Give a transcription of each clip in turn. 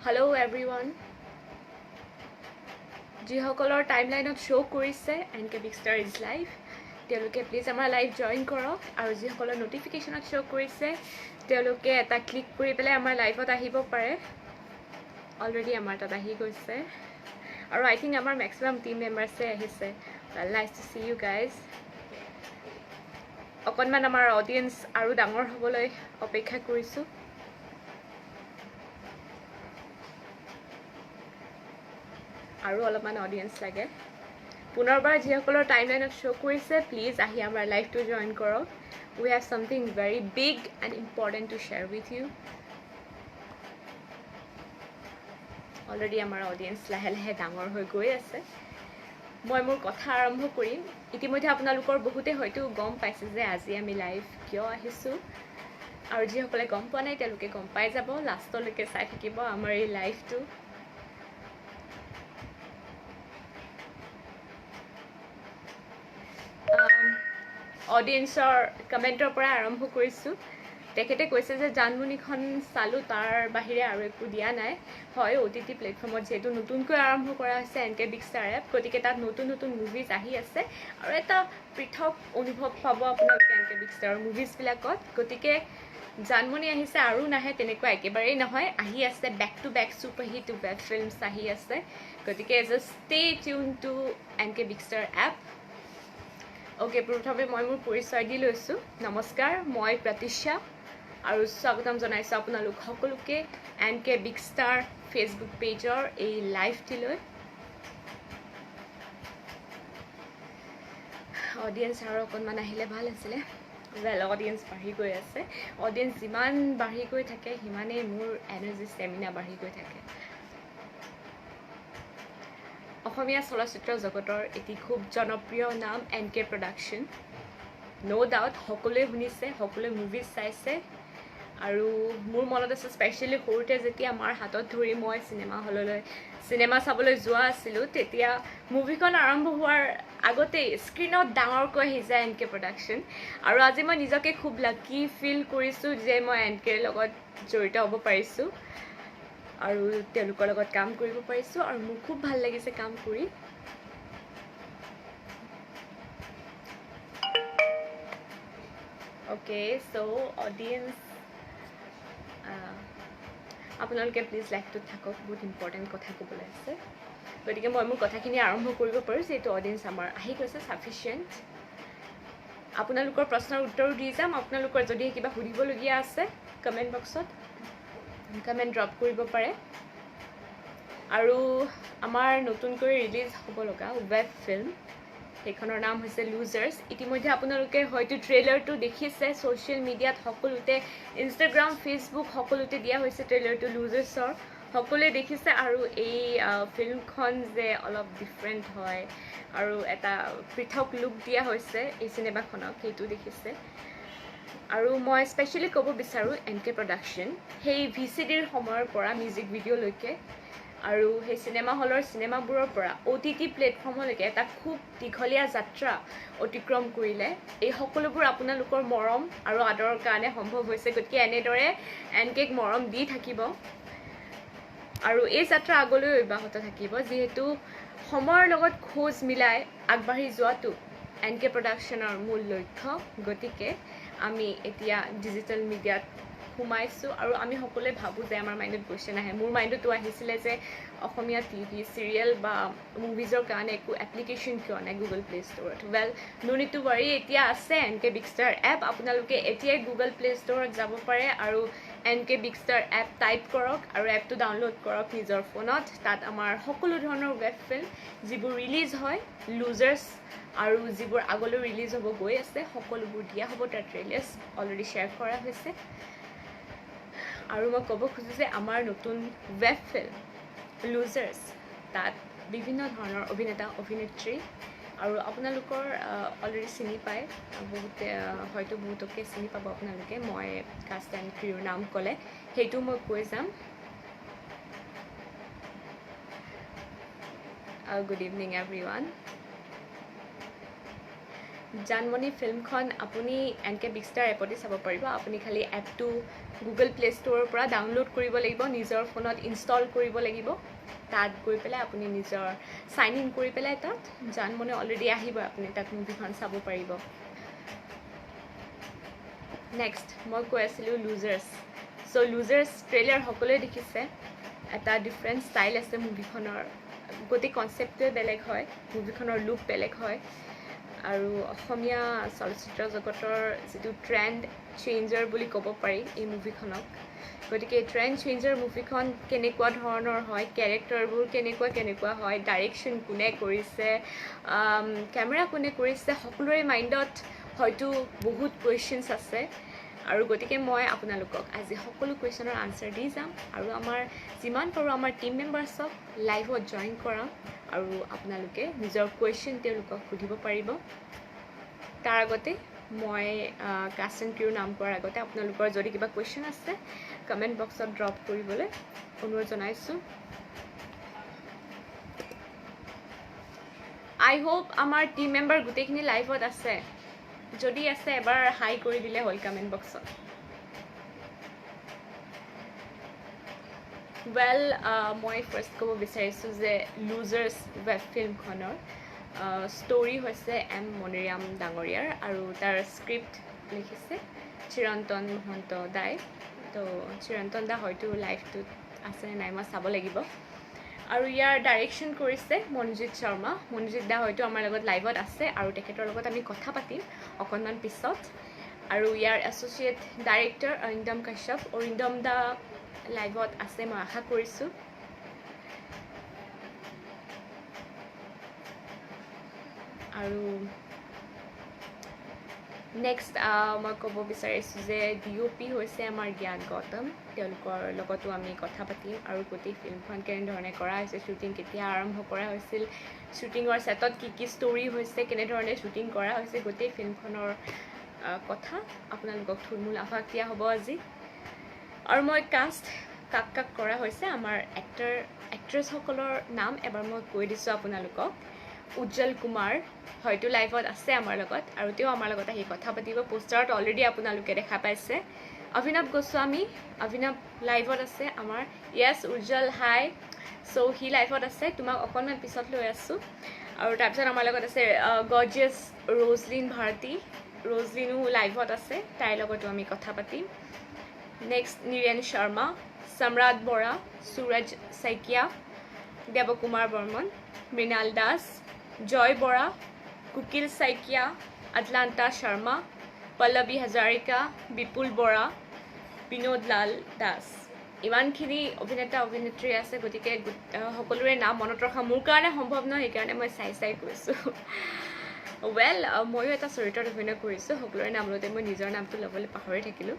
Hello everyone. যিসকলৰ টাইমলাইনত show' কৰিছে এনকে বিগ ষ্টাৰ ইজ লাইভ তেওঁলোকে প্লিজ আমাৰ লাইভ জইন কৰক আৰু যিসকলৰ নটিফিকেশ্যনত শ্ব' কৰিছে তেওঁলোকে এটা ক্লিক কৰি পেলাই আমাৰ লাইভত আহিব পাৰে অলৰেডি আমাৰ তাত আহি গৈছে আৰু আই থিংক আমাৰ মেক্সিমাম টিম মেম্বাৰ্ছে আহিছে nice to see you guys অকণমান আমাৰ অডিয়েঞ্চ আৰু ডাঙৰ হ'বলৈ অপেক্ষা কৰিছোঁ আৰু অলপমান অডিয়েঞ্চ লাগে পুনৰবাৰ যিসকলৰ টাইমলাইনত শ্ব' কৰিছে প্লিজ আহি আমাৰ লাইভটো জইন কৰক we have something very big and important to share with you already আমাৰ অডিয়েঞ্চ লাহে লাহে ডাঙৰ হৈ গৈ আছে মই মোৰ কথা আৰম্ভ কৰিম ইতিমধ্যে আপোনালোকৰ বহুতে হয়তো গম পাইছে যে আজি আমি লাইভ কিয় আহিছোঁ আৰু যিসকলে গম পোৱা নাই তেওঁলোকে গম পাই যাব লাষ্টলৈকে চাই থাকিব আমাৰ এই লাইভটো অডিয়েঞ্চৰ কমেণ্টৰ পৰা আৰম্ভ কৰিছোঁ তেখেতে কৈছে যে জানমণিখন চালোঁ তাৰ বাহিৰে আৰু একো দিয়া নাই হয় OTT প্লেটফৰ্মত যিহেতু নতুনকৈ আৰম্ভ কৰা হৈছে এনকে বিগ ষ্টাৰ এপ গতিকে তাত নতুন নতুন মুভিজ আহি আছে আৰু এটা পৃথক অনুভৱ পাব আপোনালোকে এনকে বিগ ষ্টাৰৰ মুভিজবিলাকত গতিকে জানমণি আহিছে আৰু নাহে তেনেকুৱা একেবাৰেই নহয় আহি আছে back to back super hit web films আহি আছে গতিকে just stay tune to NK big star app okay প্ৰথমে মই মোৰ পৰিচয় দি লৈছোঁ নমস্কাৰ মই প্ৰতীক্ষা আৰু স্বাগতম জনাইছোঁ আপোনালোক সকলোকে এনকে বিগ ষ্টাৰ ফেচবুক পেজৰ এই লাইভটিলৈ অডিয়েঞ্চ আৰু অকণমান আহিলে ভাল আছিলে ৱেল অডিয়েঞ্চ বাঢ়ি গৈ আছে অডিয়েঞ্চ যিমান বাঢ়ি গৈ থাকে সিমানেই মোৰ এনাৰ্জি ষ্টেমিনা বাঢ়ি গৈ থাকে অসমীয়া চলচ্চিত্ৰ জগতৰ এটি খুব জনপ্ৰিয় নাম এনকে প্ৰডাকশ্যন ন' ডাউট সকলোৱে শুনিছে সকলোৱে মুভিজ চাইছে আৰু মোৰ মনত আছে স্পেচিয়েলি সৰুতে যেতিয়া মাৰ হাতত ধৰি মই চিনেমা হললৈ চিনেমা চাবলৈ যোৱা আছিলোঁ তেতিয়া মুভিখন আৰম্ভ হোৱাৰ আগতেই স্ক্ৰীণত ডাঙৰকৈ আহি যায় এনকে প্ৰডাকশ্যন আৰু আজি মই নিজকে খুব লাকি ফিল কৰিছোঁ যে মই এনকেৰ লগত জড়িত হ'ব পাৰিছোঁ আৰু তেওঁলোকৰ লগত কাম কৰিব পাৰিছোঁ আৰু মোৰ খুব ভাল লাগিছে কাম কৰি অ'কে চ' অডিয়েঞ্চ আপোনালোকে প্লিজ লাইভটোত থাকক বহুত ইম্পৰ্টেণ্ট কথা ক'বলৈ আছে গতিকে মই মোৰ কথাখিনি আৰম্ভ কৰিব পাৰোঁ যিহেতু অডিয়েঞ্চ আমাৰ আহি গৈছে ছাফিচিয়েণ্ট আপোনালোকৰ প্ৰশ্নৰ উত্তৰো দি যাম আপোনালোকৰ যদি কিবা সুধিবলগীয়া আছে কমেণ্ট বক্সত কমেণ্ট ড্ৰপ কৰিব পাৰে আৰু আমাৰ নতুনকৈ ৰিলিজ হ'ব লগা ৱেব ফিল্ম সেইখনৰ নাম হৈছে লুজাৰ্ছ ইতিমধ্যে আপোনালোকে হয়তো ট্ৰেইলাৰটো দেখিছে ছ'চিয়েল মিডিয়াত সকলোতে ইনষ্টাগ্ৰাম ফেচবুক সকলোতে দিয়া হৈছে ট্ৰেইলাৰটো লুজাৰ্ছৰ সকলোৱে দেখিছে আৰু এই ফিল্মখন যে অলপ ডিফাৰেণ্ট হয় আৰু এটা পৃথক লুক দিয়া হৈছে এই চিনেমাখনক সেইটো দেখিছে আৰু মই স্পেচিয়েলি ক'ব বিচাৰোঁ এনকে প্ৰডাকশ্যন সেই VCDৰ সময়ৰ পৰা মিউজিক ভিডিঅ'লৈকে আৰু সেই চিনেমা হলৰ চিনেমাবোৰৰ পৰা OTT প্লেটফৰ্মলৈকে এটা খুব দীঘলীয়া যাত্ৰা অতিক্ৰম কৰিলে এই সকলোবোৰ আপোনালোকৰ মৰম আৰু আদৰৰ কাৰণে সম্ভৱ হৈছে গতিকে এনেদৰে এনকেক মৰম দি থাকিব আৰু এই যাত্ৰা আগলৈ অব্যাহত থাকিব যিহেতু সময়ৰ লগত খোজ মিলাই আগবাঢ়ি যোৱাটো এনকে প্ৰডাকশ্যনৰ মূল লক্ষ্য গতিকে আমি এতিয়া ডিজিটেল মিডিয়াত সোমাইছোঁ আৰু আমি সকলোৱে ভাবোঁ যে আমাৰ মাইণ্ডত কুৱেশ্যন আহে মোৰ মাইণ্ডতো আহিছিলে যে অসমীয়া টিভি চিৰিয়েল বা মুভিজৰ কাৰণে একো এপ্লিকেশ্যন কিয় নাই গুগল প্লে ষ্ট'ৰত well no need to worry এতিয়া আছে এনকে বিগ ষ্টাৰ এপ আপোনালোকে এতিয়াই গুগল প্লে ষ্ট'ৰত যাব পাৰে আৰু এনকে বিগ ষ্টাৰ এপ টাইপ কৰক আৰু এপটো ডাউনলোড কৰক নিজৰ ফোনত তাত আমাৰ সকলো ধৰণৰ ৱেব ফিল্ম যিবোৰ ৰিলিজ হয় লুজাৰ্ছ আৰু যিবোৰ আগলৈ ৰিলিজ হ'ব গৈ আছে সকলোবোৰ দিয়া হ'ব তাৰ ট্ৰেইলাৰ্ছ অলৰেডি শ্বেয়াৰ কৰা হৈছে আৰু মই ক'ব খোজোঁ যে আমাৰ নতুন ৱেব ফিল্ম লুজাৰ্ছ তাত বিভিন্ন ধৰণৰ অভিনেতা অভিনেত্ৰী আৰু আপোনালোকৰ অলৰেডি চিনি পায় বহুতে হয়তো বহুতকে চিনি পাব আপোনালোকে মই কাষ্ট এণ্ড ক্ৰিউৰ নাম ক'লে সেইটো মই কৈ যাম গুড ইভিনিং এভৰিৱান জানমণি ফিল্মখন আপুনি এনকে বিগ ষ্টাৰ এপতে চাব পাৰিব। আপুনি খালি এপটো গুগল প্লে' ষ্ট'ৰৰ পৰা ডাউনলোড কৰিব লাগিব, নিজৰ ফোনত ইনষ্টল কৰিব লাগিব। তাত গৈ পেলাই আপুনি নিজৰ চাইন ইন কৰি পেলাই তাত জানমণি অলৰেডি আহিব, আপুনি তাত মুভিখন চাব পাৰিব। নেক্সট মই কৈ আছিলোঁ লুজাৰ্ছ। চ' লুজাৰ্ছ ট্ৰেইলাৰ সকলোৱে দেখিছে। এটা ডিফাৰেণ্ট ষ্টাইল আছে মুভিখনৰ, গোটেই কনচেপ্টটোৱে বেলেগ হয়, মুভিখনৰ লুক বেলেগ হয়। আৰু অসমীয়া চলচ্চিত্ৰ জগতৰ যিটো ট্ৰেণ্ড চেঞ্জাৰ বুলি ক'ব পাৰি এই মুভিখনক। গতিকে এই ট্ৰেণ্ড চেঞ্জাৰ মুভিখন কেনেকুৱা ধৰণৰ হয়, কেৰেক্টাৰবোৰ কেনেকুৱা হয়, ডাইৰেকশ্যন কোনে কৰিছে, কেমেৰা কোনে কৰিছে, সকলোৰে মাইণ্ডত হয়তো বহুত কুৱেশ্যনছ আছে। আৰু গতিকে মই আপোনালোকক আজি সকলো কুৱেশ্যনৰ আনচাৰ দি যাম আৰু আমাৰ যিমান পাৰোঁ আমাৰ টিম মেম্বাৰ্ছক লাইভত জইন কৰাম আৰু আপোনালোকে নিজৰ কুৱেশ্যন তেওঁলোকক সুধিব পাৰিব। তাৰ আগতে মই কাষ্ট এণ্ড ক্ৰিউৰ নাম কোৱাৰ আগতে আপোনালোকৰ যদি কিবা কুৱেশ্যন আছে কমেণ্ট বক্সত ড্ৰপ কৰিবলৈ অনুৰোধ জনাইছোঁ। আই হোপ আমাৰ টিম মেম্বাৰ গোটেইখিনি লাইভত আছে। যদি আছে এবাৰ হাই কৰি দিলে হ'ল কমেণ্ট বক্সত। ৱেল, মই ফাৰ্ষ্ট ক'ব বিচাৰিছোঁ যে লুজাৰ্ছ ৱেব ফিল্মখনৰ ষ্টৰি হৈছে এম মণিৰাম ডাঙৰীয়াৰ আৰু তাৰ স্ক্ৰিপ্ট লিখিছে চিৰন্তন মহন্ত দাই। তো চিৰন্তন দা হয়তো লাইভটোত আছে নাই মই চাব লাগিব। আৰু ইয়াৰ ডাইৰেকশ্যন কৰিছে মনোজিত শৰ্মা। মনোজিত দা হয়তো আমাৰ লগত লাইভত আছে আৰু তেখেতৰ লগত আমি কথা পাতিম অকণমান পিছত। আৰু ইয়াৰ এছ'চিয়েট ডাইৰেক্টৰ অৰিন্দম কাশ্যপ। অৰিন্দম দা লাইভত আছে মই আশা কৰিছোঁ। আৰু নেক্সট মই ক'ব বিচাৰিছোঁ যে DOP হৈছে আমাৰ জ্ঞান গৌতম। তেওঁলোকৰ লগতো আমি কথা পাতিম আৰু গোটেই ফিল্মখন কেনেধৰণে কৰা হৈছে, শ্বুটিং কেতিয়া আৰম্ভ কৰা হৈছিল, শ্বুটিঙৰ ছেটত কি ষ্টৰি হৈছে, কেনেধৰণে শ্বুটিং কৰা হৈছে, গোটেই ফিল্মখনৰ কথা আপোনালোকক থুলমূল আভাস দিয়া হ'ব আজি। আৰু মই কাষ্ট কাক কৰা হৈছে আমাৰ এক্ট্ৰেছসকলৰ নাম এবাৰ মই কৈ দিছোঁ আপোনালোকক। উজ্জ্বল কুমাৰ হয়তো লাইভত আছে আমাৰ লগত আৰু তেওঁ আমাৰ লগত আহি কথা পাতিব। পোষ্টাৰত অলৰেডি আপোনালোকে দেখা পাইছে। অভিনৱ গোস্বামী, অভিনৱ লাইভত আছে আমাৰ। য়েছ উজ্জ্বল হাই। চ' সি লাইভত আছে, তোমাক অকণমান পিছত লৈ আছোঁ। আৰু তাৰপিছত আমাৰ লগত আছে গৰ্জিয়াছ ৰ'জলিন ভাৰতী। ৰ'জলিনো লাইভত আছে, তাইৰ লগতো আমি কথা পাতিম। নেক্সট নীৰেণ শৰ্মা, সম্ৰাট বৰা, সুৰজ শইকীয়া, দেৱকুমাৰ বৰ্মন, মৃণাল দাস, জয় বৰা, কুকিল শইকীয়া, আটলান্টা শৰ্মা, পল্লৱী হাজৰিকা, বিপুল বৰা, বিনোদ লাল দাস। ইমানখিনি অভিনেতা অভিনেত্ৰী আছে, গতিকে সকলোৰে নাম মনত ৰখা মোৰ কাৰণে সম্ভৱ নহয়, সেইকাৰণে মই চাই কৈছোঁ। ৱেল, ময়ো এটা চৰিত্ৰত অভিনয় কৰিছোঁ। সকলোৰে নাম লওঁতে মই নিজৰ নামটো ল'বলৈ পাহৰি থাকিলোঁ।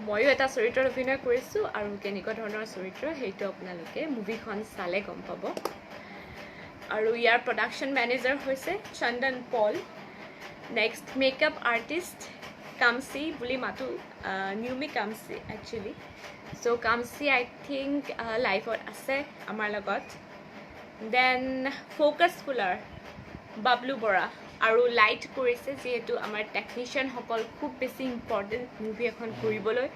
ময়ো এটা চৰিত্ৰত অভিনয় কৰিছোঁ আৰু কেনেকুৱা ধৰণৰ চৰিত্ৰ সেইটো আপোনালোকে মুভিখন চালে গম পাব। আৰু ইয়াৰ প্ৰডাকশ্যন মেনেজাৰ হৈছে চন্দন পল। নেক্সট মেকআপ আৰ্টিষ্ট কামচি বুলি মাতোঁ, নিউমি কামচি একচুৱেলি। চ' কামচি আই থিংক লাইভত আছে আমাৰ লগত। দেন ফ'কাছ ফুলাৰ বাবলু বৰা। আৰু লাইট কৰিছে, যিহেতু আমাৰ টেকনিচিয়ানসকল খুব বেছি ইম্পৰ্টেণ্ট মুভি এখন কৰিবলৈ।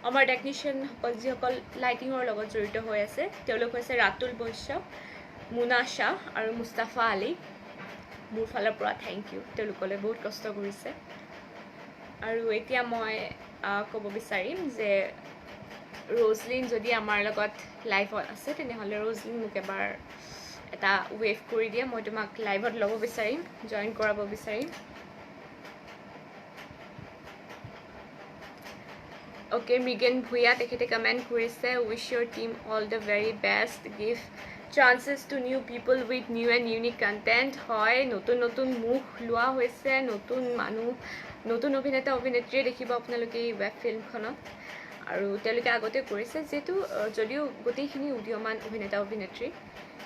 আমাৰ টেকনিচিয়ানসকল যিসকল লাইটিঙৰ লগত জড়িত হৈ আছে তেওঁলোক হৈছে ৰাতুল বৈশ্য, মুনা শ্বাহ আৰু মুস্তাফা আলী। মোৰ ফালৰ পৰা থেংক ইউ, তেওঁলোকলৈ বহুত কষ্ট কৰিছে। আৰু এতিয়া মই ক'ব বিচাৰিম যে ৰ'জলিন যদি আমাৰ লগত লাইভত আছে তেনেহ'লে ৰ'জলিন মোক এবাৰ এটা ৱেভ কৰি দিয়ে, মই তোমাক লাইভত ল'ব বিচাৰিম, জইন কৰাব বিচাৰিম। অ'কে, মৃগেন ভূঞা তেখেতে কমেণ্ট কৰিছে, wish your team all the very best, give chances to new people with new and unique content. হয়, নতুন মুখ লোৱা হৈছে, নতুন মানুহ, নতুন অভিনেতা অভিনেত্ৰীয়ে দেখিব আপোনালোকে এই ৱেব ফিল্মখনত। আৰু তেওঁলোকে আগতে কৰিছে, যিহেতু যদিও গোটেইখিনি উদীয়মান অভিনেতা অভিনেত্ৰী,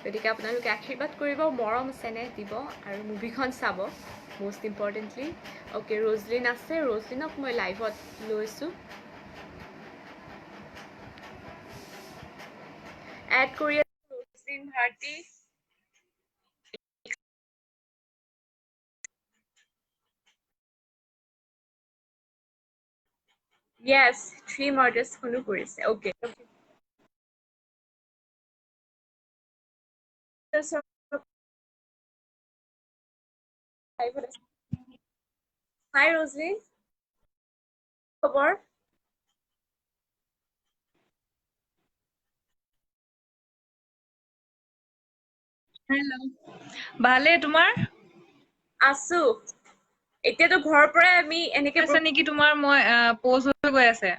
গতিকে আপোনালোকে আশীৰ্বাদ কৰিব, মৰম চেনেহ দিব আৰু মুভিখন চাব মষ্ট ইম্পৰ্টেণ্টলি। অ'কে, ৰ'জলিন আছে, ৰ'জলিনক মই লাইভত লৈছোঁ। এড কৰি আছোঁ ৰ'জলিন ভাৰতী। Yes, Three Murders খনো কৰিছে। Okay. Hi Rosalie, খবৰ? হেল্ল' ভালে তোমাৰ আছো। এতিয়াতো ঘৰৰ পৰাই আমি এনেকে আছে নেকি তোমাৰ মই পজ হৈ গৈ আছে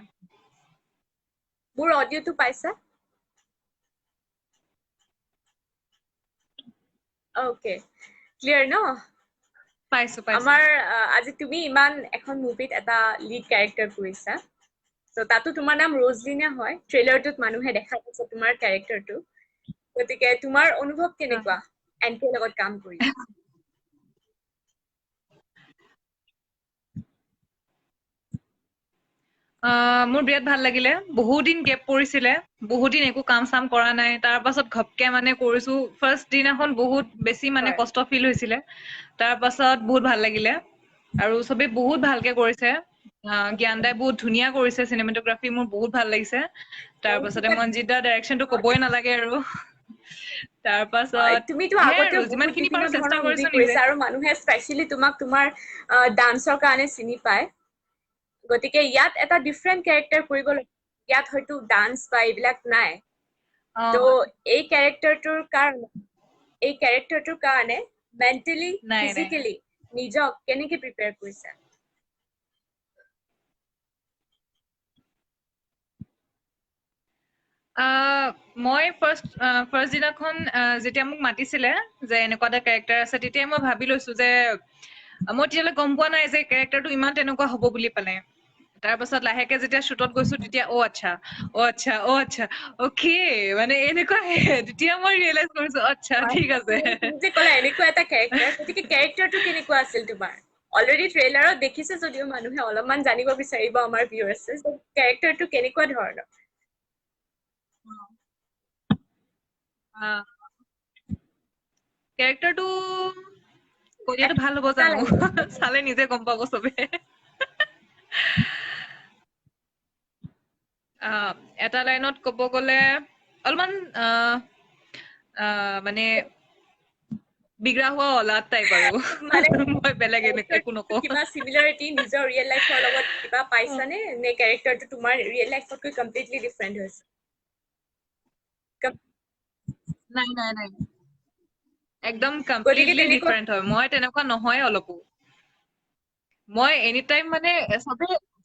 মোৰ অডিওটো পাইছা? Okay, clear ন? পাইছো আমাৰ আজি তুমি ইমান এখন মুভিত এটা লিড ক্যাৰেক্টাৰ কৰিছা। তো তাতো তোমাৰ নাম ৰজলিনা হয়। ট্ৰেইলাৰটোত মানুহে দেখা পাইছে তোমাৰ ক্যাৰেক্টাৰটো। গতিকে তোমাৰ অনুভৱ কেনেকুৱা এনকেৰ লগত কাম কৰি? মোৰ বিৰাট ভাল লাগিলে বহুত দিন গেপ পৰিছিলে বহুত দিন একো কাম চাম কৰা নাই তাৰ পাছত ঘপকে মানে কৰিছো ফাৰ্ষ্ট দিনাখন বহুত বেছি মানে হয়। কষ্ট ফিল হৈছিলে তাৰ পাছত বহুত ভাল লাগিলে আৰু চবে বহুত ভালকে কৰিছে জ্ঞান দাই বহুত ধুনীয়া কৰিছে চিনেমেটোগ্ৰাফি মোৰ বহুত ভাল লাগিছে তাৰ পাছতে মনজিৎ দা ডাইৰেকশ্যনটো ক'বই নালাগে আৰু তাৰ পাছত তুমিতো হে আগতেও আৰু বহুত যিমান খিনি বিভিন্ন পাৰো চেষ্টা ধৰণৰ মুভি কৰিছো নিজে কৰিছা আৰু মানুহে স্পেচিয়েলি তোমাক তোমাৰ ডান্সৰ কাৰণে চিনি পায়। গতিকে ইয়াত এটা ডিফাৰেণ্ট ক্যাৰেক্টাৰ কৰিব লাগে। ইয়াত হয়তো ডান্স বা এইবিলাক নাই। তো এই ক্যাৰেক্টাৰটোৰ কাৰণে মেন্টেলি নাই নাই ফিজিকেলি নিজক কেনেকে প্ৰিপেয়াৰ কৰিছা? মই ফাৰ্ষ্ট দিনাখন যেতিয়া মোক মাতিছিলে যে এনেকুৱা এটা কেৰেক্টাৰ আছে তেতিয়া মই ভাবি লৈছো যে মই তেতিয়ালৈ গম পোৱা নাই যে কেৰেক্টাৰটো ইমান তেনেকুৱা হ'ব বুলি পালে তাৰ পাছত লাহেকে যেতিয়া শ্বুটত গৈছো তেতিয়া আচ্ছা অকে মানে এনেকুৱা তেতিয়া মই ৰিয়েলাইজ কৰিছো আচ্ছা ঠিক আছে তুমি যে ক'লা এনেকুৱা এটা ক্যাৰেক্টাৰ, গতিকে ক্যাৰেক্টাৰটো কেনেকুৱা আছিল তোমাৰ? অলৰেডি ট্ৰেইলাৰত দেখিছে যদিও মানুহে অলপমান জানিব বিচাৰিব আমাৰ ভিউৱাৰ্ছে ক্যাৰেক্টাৰটো কেনেকুৱা ধৰণৰ? কেৰেক্টাৰটো কৈ দিয়াটো ভাল হ'ব এটা জানো লাইনত চালে নিজে গম পাব চবে এটা লাইনত ক'ব গ'লে অলপমান মানে বিগৰা হোৱা অলাদ টাইপ আৰু মানে মই বেলেগ একো নকওঁ কিবা সিমিলাৰিটি নিজৰ ৰিয়েল লাইফৰ লগত কিবা পাইছানে নে ক্যাৰেক্টাৰটো তোমাৰ ৰিয়েল লাইফতকৈ কমপ্লিটলি ডিফাৰেণ্ট হৈছে? নাই একদম গতিকে কমপ্লিটলি তেনেকুৱা ডিফাৰেণ্ট হয় মই তেনেকুৱা নহয় অলপো মই এনি টাইম মানে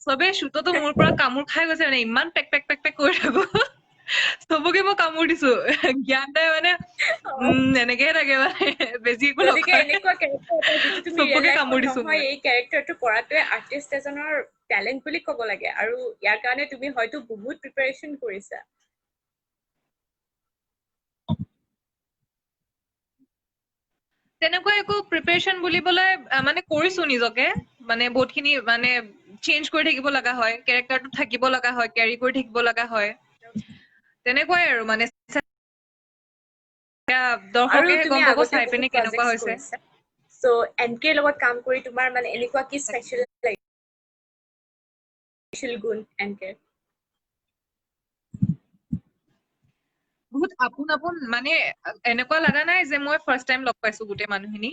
চবে শ্বুটতো মোৰ পৰা কামোৰ খাই গৈছে মানে ইমান পেক পেক কৰি থাকো চবকে মই কামোৰ দিছো জ্ঞান দাই মানে এনেকেহে থাকে মানে বেছি একো গতিকে নকয় এনেকুৱা ক্যাৰেক্টাৰ এটা যিটো তুমি ৰিয়েল চবকে লাইফত কামোৰ দিছো নহয় মই এই ক্যাৰেক্টাৰটো কৰাটোৱে আৰ্টিষ্ট এজনৰ টেলেণ্ট বুলি ক'ব লাগে আৰু ইয়াৰ কাৰণে তুমি হয়তো বহুত প্ৰিপাৰেচন কৰিছা। তেনেকুৱা একো প্ৰিপাৰেচন বুলিবলৈ মানে কৰিছো নিজকে মানে বহুতখিনি মানে চেঞ্জ কৰি থাকিব লগা হয় কেৰেক্টাৰটো থাকিব লগা হয় কেৰি কৰি থাকিব লগা হয় তেনেকুৱাই আৰু মানে আৰু দৰ্শকেহে তুমি গম পাব আগতে চাই বহুত পিনে কেনেকুৱা প্ৰজেক্টছ হৈছে কৰিছা। সো এনকেৰ লগত কাম কৰি তোমাৰ মানে এনেকুৱা কি স্পেচিয়েল গুণ এনকেৰ? বহুত আপোন মানে এনেকুৱা লগা নাই যে মই ফাৰ্ষ্ট টাইম লগ পাইছো গোটেই মানুহখিনি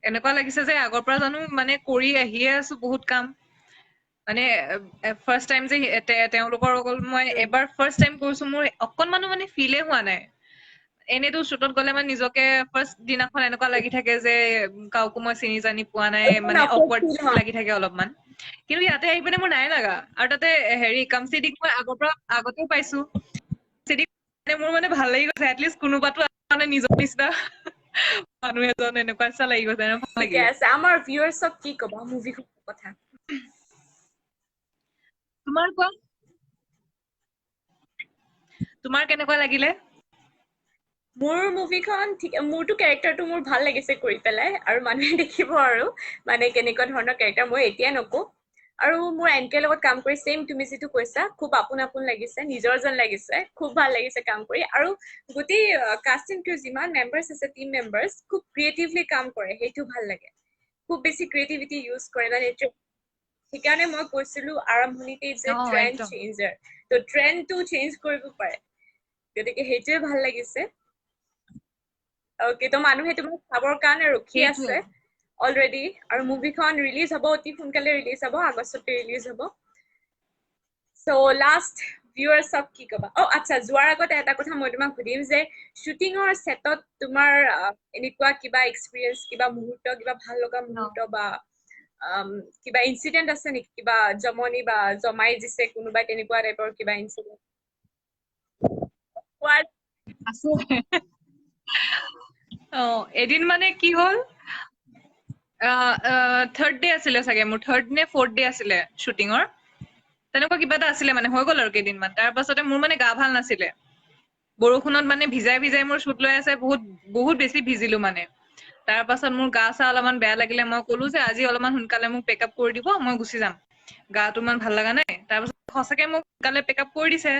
এনেকুৱা লাগিছে যে আগৰ পৰা জানো মানে কৰি আহিয়ে আছো বহুত কাম মানে ফাৰ্ষ্ট টাইম যে তেওঁলোকৰ অকল মই এবাৰ ফাৰ্ষ্ট টাইম কৰিছো মোৰ অকনমানো মানে ফিলে হোৱা নাই এনেতো শ্বুটত গ'লে মানে নিজকে ফাৰ্ষ্ট দিনাখন এনেকুৱা লাগি থাকে যে কাকো মই চিনি জানি পোৱা নাই মানে অকৱাৰ্ড লাগি থাকে অলপমান কিন্তু ইয়াতে আহি পিনে মোৰ নাই লগা আৰু তাতে হেৰি কামচিডিক মই আগতেও পাইছো মোৰ মানে ভাল লাগি গৈছে এটলিষ্ট কোনোবাতো মানে নিজৰ নিচিনা মানুহ এজন এনেকুৱা নিচিনা লাগি গৈছে ভাল ঠিকে লাগিলে আছে আমাৰ ভিউৱাৰ্ছক কি ক'বা মুভিখনৰ কথা? তোমাৰ কোৱা তোমাৰ কেনেকুৱা লাগিলে? মোৰ মুভিখন মোৰতো ক্যাৰেক্টাৰটো মোৰ ভাল লাগিছে কৰি পেলাই আৰু মানুহে দেখিব আৰু মানে কেনেকুৱা ধৰণৰ ক্যাৰেক্টাৰ মই এতিয়া নকওঁ আৰু মোৰ এনকেৰ লগত কাম কৰি ছেম তুমি যিটো কৈছা খুব আপোন লাগিছে নিজৰ যেন লাগিছে খুব ভাল লাগিছে কাম কৰি আৰু গোটেই কাষ্ট এণ্ড ক্ৰু যিমান মেম্বাৰ্ছ আছে টিম মেম্বাৰ্ছ খুব ক্ৰিয়েটিভলি কাম কৰে সেইটো ভাল লাগে খুব বেছি ক্ৰিয়েটিভিটি ইউজ কৰে মানে সেইকাৰণে মই কৈছিলো আৰম্ভণিতে যে ট্ৰেণ্ড একদম চেঞ্জাৰ, তো ট্ৰেণ্ডটো চেঞ্জ কৰিব পাৰে, গতিকে সেইটোৱে ভাল লাগিছে। অ'কে, তো মানুহে তোমাক চাবৰ কাৰণে ৰখি আছে অলৰেডি, আৰু মুভিখন ৰিলিজ হ'ব, অতি সোনকালে ৰিলিজ হ'ব, আগষ্টতে ৰিলিজ হ'ব। চ' লাষ্ট ভিউৱাৰ্ছক কি ক'বা? আচ্ছা, যোৱাৰ আগতে এটা কথা মই তোমাক সুধিম যে শ্বুটিঙৰ ছেটত তোমাৰ এনেকুৱা কিবা এক্সপিৰিয়েঞ্চ, কিবা মুহূৰ্ত, কিবা ভাল লগা মুহূৰ্ত বা কিবা ইনচিডেণ্ট আছে নেকি? কিবা জমনি বা জমাই দিছে কোনোবাই, তেনেকুৱা টাইপৰ কিবা ইনচিডেণ্ট? আছে। এদিন মানে কি হ'ল, থাৰ্ড ডে আছিলে চাগে, মোৰ থাৰ্ড নে ফৰ্থ ডে আছিলে শ্বুটিঙৰ, তেনেকুৱা কিবা এটা আছিলে মানে, হৈ গ'ল আৰু কেইদিনমান। তাৰ পাছতে মোৰ মানে গা ভাল নাছিলে, বৰষুণত মানে ভিজাই ভিজাই মোৰ শ্বুট লৈ আছে, বহুত বেছি ভিজিলো মানে। তাৰ পাছত মোৰ গা চা অলপমান বেয়া লাগিলে, মই ক'লো যে আজি অলপমান সোনকালে মোক পেকআপ কৰি দিব, মই গুচি যাম, গাটো ইমান ভাল লগা নাই। তাৰ পাছত সঁচাকে মোক সোনকালে পেকআপ কৰি দিছে।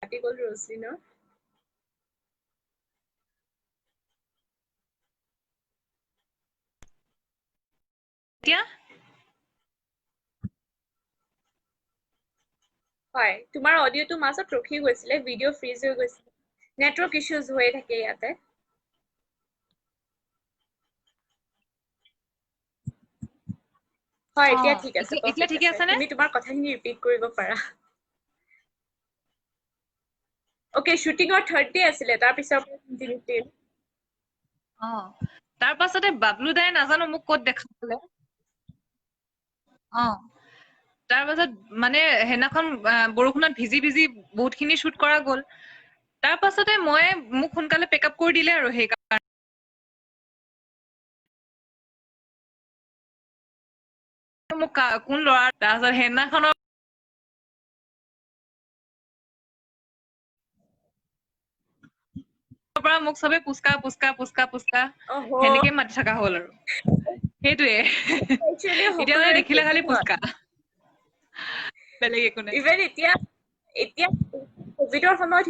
কাটি গ'ল ৰচলিনৰ। এতিয়া হয়, তোমাৰ অডিঅ'টো মাজত ৰখি গৈছিলে, ভিডিঅ' ফ্ৰিজ হৈ গৈছিলে, নেটৱৰ্ক ইছ্যুজ হৈ থাকে ইয়াতে। হয়, এতিয়া ঠিক আছে, এতিয়া পাৰফেক্ট ঠিকে আছে, আছে নে? তুমি তোমাৰ কথাখিনি ৰিপিট কৰিব পাৰা। অ'কে, শ্বুটিঙৰ থাৰ্ড ডে আছিলে, তাৰ পিছৰ তাৰ পাছতে বাবলু দাই নাজানো মোক ক'ত দেখালে। তাৰ পাছত মানে সেইদিনাখন বৰষুণত ভিজি ভিজি বহুতখিনি শ্বুট কৰা গ'ল। তাৰ পাছতে মোক সোনকালে পেকআপ কৰি দিলে আৰু সেইকাৰণে মোক কোন ল'ৰা, তাৰপাছত সেইদিনাখনৰ পৰা মোক চবে পুচকা পুচকা পুচকা পুচকা সেনেকে মাতি থকা হ'ল আৰু সেইটোৱে। এতিয়া মানে দেখিলে খালি পুচকা, বেলেগ একো নাই। ইভেন এতিয়া কভিডৰ সময়ত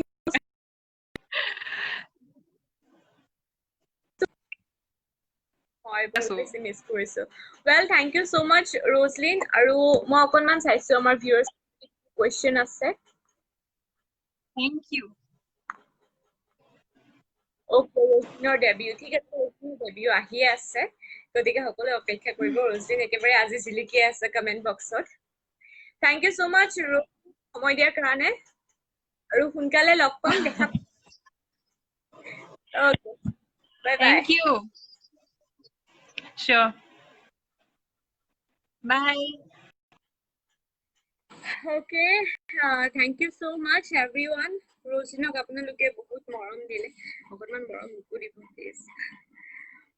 হয়, বহুত বেছি মিছ কৰিছো। Well, thank you so' much Rozlin. আৰু মই অকণমান চাইছো আমাৰ ভিউৱাৰ্ছ কুৱেশ্যন আছে। Thank you. অ'কে, ৰজলিনৰ ডেবিউ, ঠিক আছে, ৰজলিনৰ ডেবিউ আহিয়ে আছে, গতিকে সকলোৱে অপেক্ষা কৰিব। ৰজলিন একেবাৰে আজি জিলিকি আছে কমেণ্ট বক্সত। থেংক ইউ ছ' মাচ সময় দিয়াৰ কাৰণে, আৰু সোনকালে লগ পাম, দেখা পাম। Okay, bye bye. Thank you. Sure. Bye. Okay, thank you so much everyone. ৰজলিনক আপোনালোকে বহুত মৰম দিলে, অকণমান মৰম মোকো দিব প্লিজ।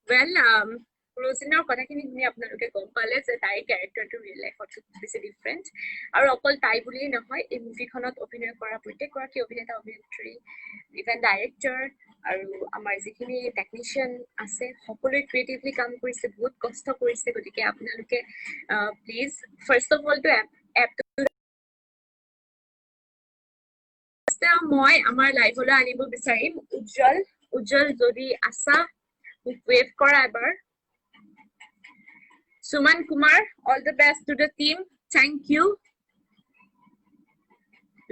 ৱেল, ৰজলিনৰ কথাখিনি শুনি আপোনালোকে গম পালে যে তাইৰ কেৰেক্টাৰটো ৰিয়েল লাইফত বেছি ডিফাৰেণ্ট, আৰু অকল তাই বুলিয়েই নহয়, এই মুভিখনত অভিনয় কৰা প্ৰত্যেকগৰাকী অভিনেতা অভিনেত্ৰী, ইভেন ডাইৰেক্টৰ আৰু আমাৰ যিখিনি টেকনিচিয়ান আছে, সকলোৱে ক্ৰিয়েটিভলি কাম কৰিছে, বহুত কষ্ট কৰিছে। গতিকে আপোনালোকে প্লিজ ফাৰ্ষ্ট অফ অলটো এপটো মই আমাৰ লাইভলৈ আনিব বিচাৰিম উজ্জ্বল যদি আছা, মোক ৱেভ কৰা এবাৰ। Suman Kumar, all the best to the team, thank you.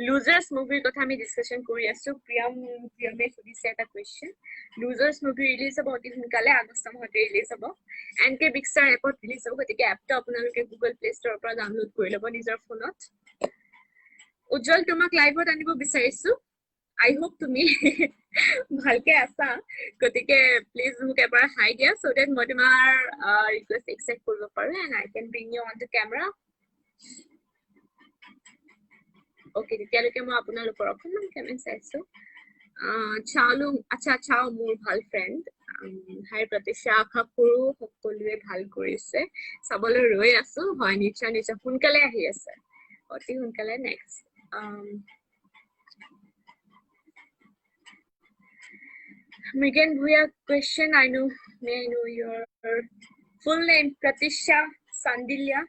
Losers মুভিৰ কথা আমি ডিছকাশ্যন কৰি আছো। প্ৰিয়মে সুধিছে এটা কুৱেশ্যন। লুজাৰ্ছ মুভি ৰিলিজ হ'ব অতি সোনকালে, আগষ্ট মাহতে ৰিলিজ হ'ব, NK Big Star এপত ৰিলিজ হ'ব। গতিকে এপটো আপোনালোকে গুগল প্লে ষ্টৰৰ পৰা ডাউনলোড কৰি ল'ব নিজৰ ফোনত। উজ্জ্বল, তোমাক লাইভত আনিব বিচাৰিছো, আই হোপ তুমি ভালকে আছা, গতিকে প্লিজ মোক এবাৰ হাই দিয়া, চ' ডেট মই তোমাৰ ৰিকুৱেষ্ট একচেপ্ট কৰিব পাৰো, and I can bring you on to camera. Okay, তেতিয়ালৈকে মই আপোনালোকৰ অকণমান কমেণ্ট চাইছো। আচ্ছা, চাও মোৰ ভাল ফ্ৰেণ্ড। হাই প্ৰতীক্ষা, আশা কৰো সকলোৱে ভাল কৰিছে, চাবলৈ ৰৈ আছো। হয়, নিশ্চয় নিশ্চয়, সোনকালে আহি আছে, অতি সোনকালে। Next Megan Bhuya question, may I know your full name? Pratisha Sandilya.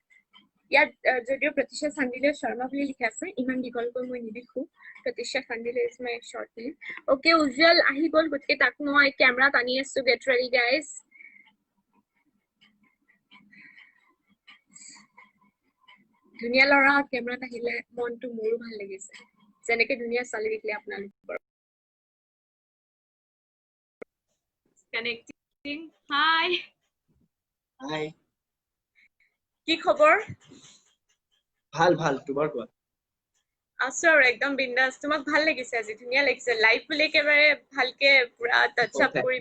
ইয়াত যদিও Pratisha Sandilya Sharma বুলি লিখা আছে, ইমান দীঘলকৈ মই নিলিখো। Pratisha Sandilya is my short name. Okay, উজ্জ্বল আহি গ'ল, গতিকে তাক মই কেমেৰাত আনি আছো। Get ready guys. ধুনীয়া ল'ৰা কেমেৰাত আহিলে মনটো মোৰো ভাল লাগিছে যেনেকে ধুনীয়া ছোৱালী দেখিলে আপোনালোকৰ কানেক্টিং হাই হাই কি খবৰ ভাল ভাল তোমাৰ কোৱা আছো আৰু একদম বিন্দাছ তোমাক ভাল লাগিছে আজি ধুনীয়া লাগিছে লাইভ বুলি একেবাৰে ভালকে পুৰা টাচ আপ কৰি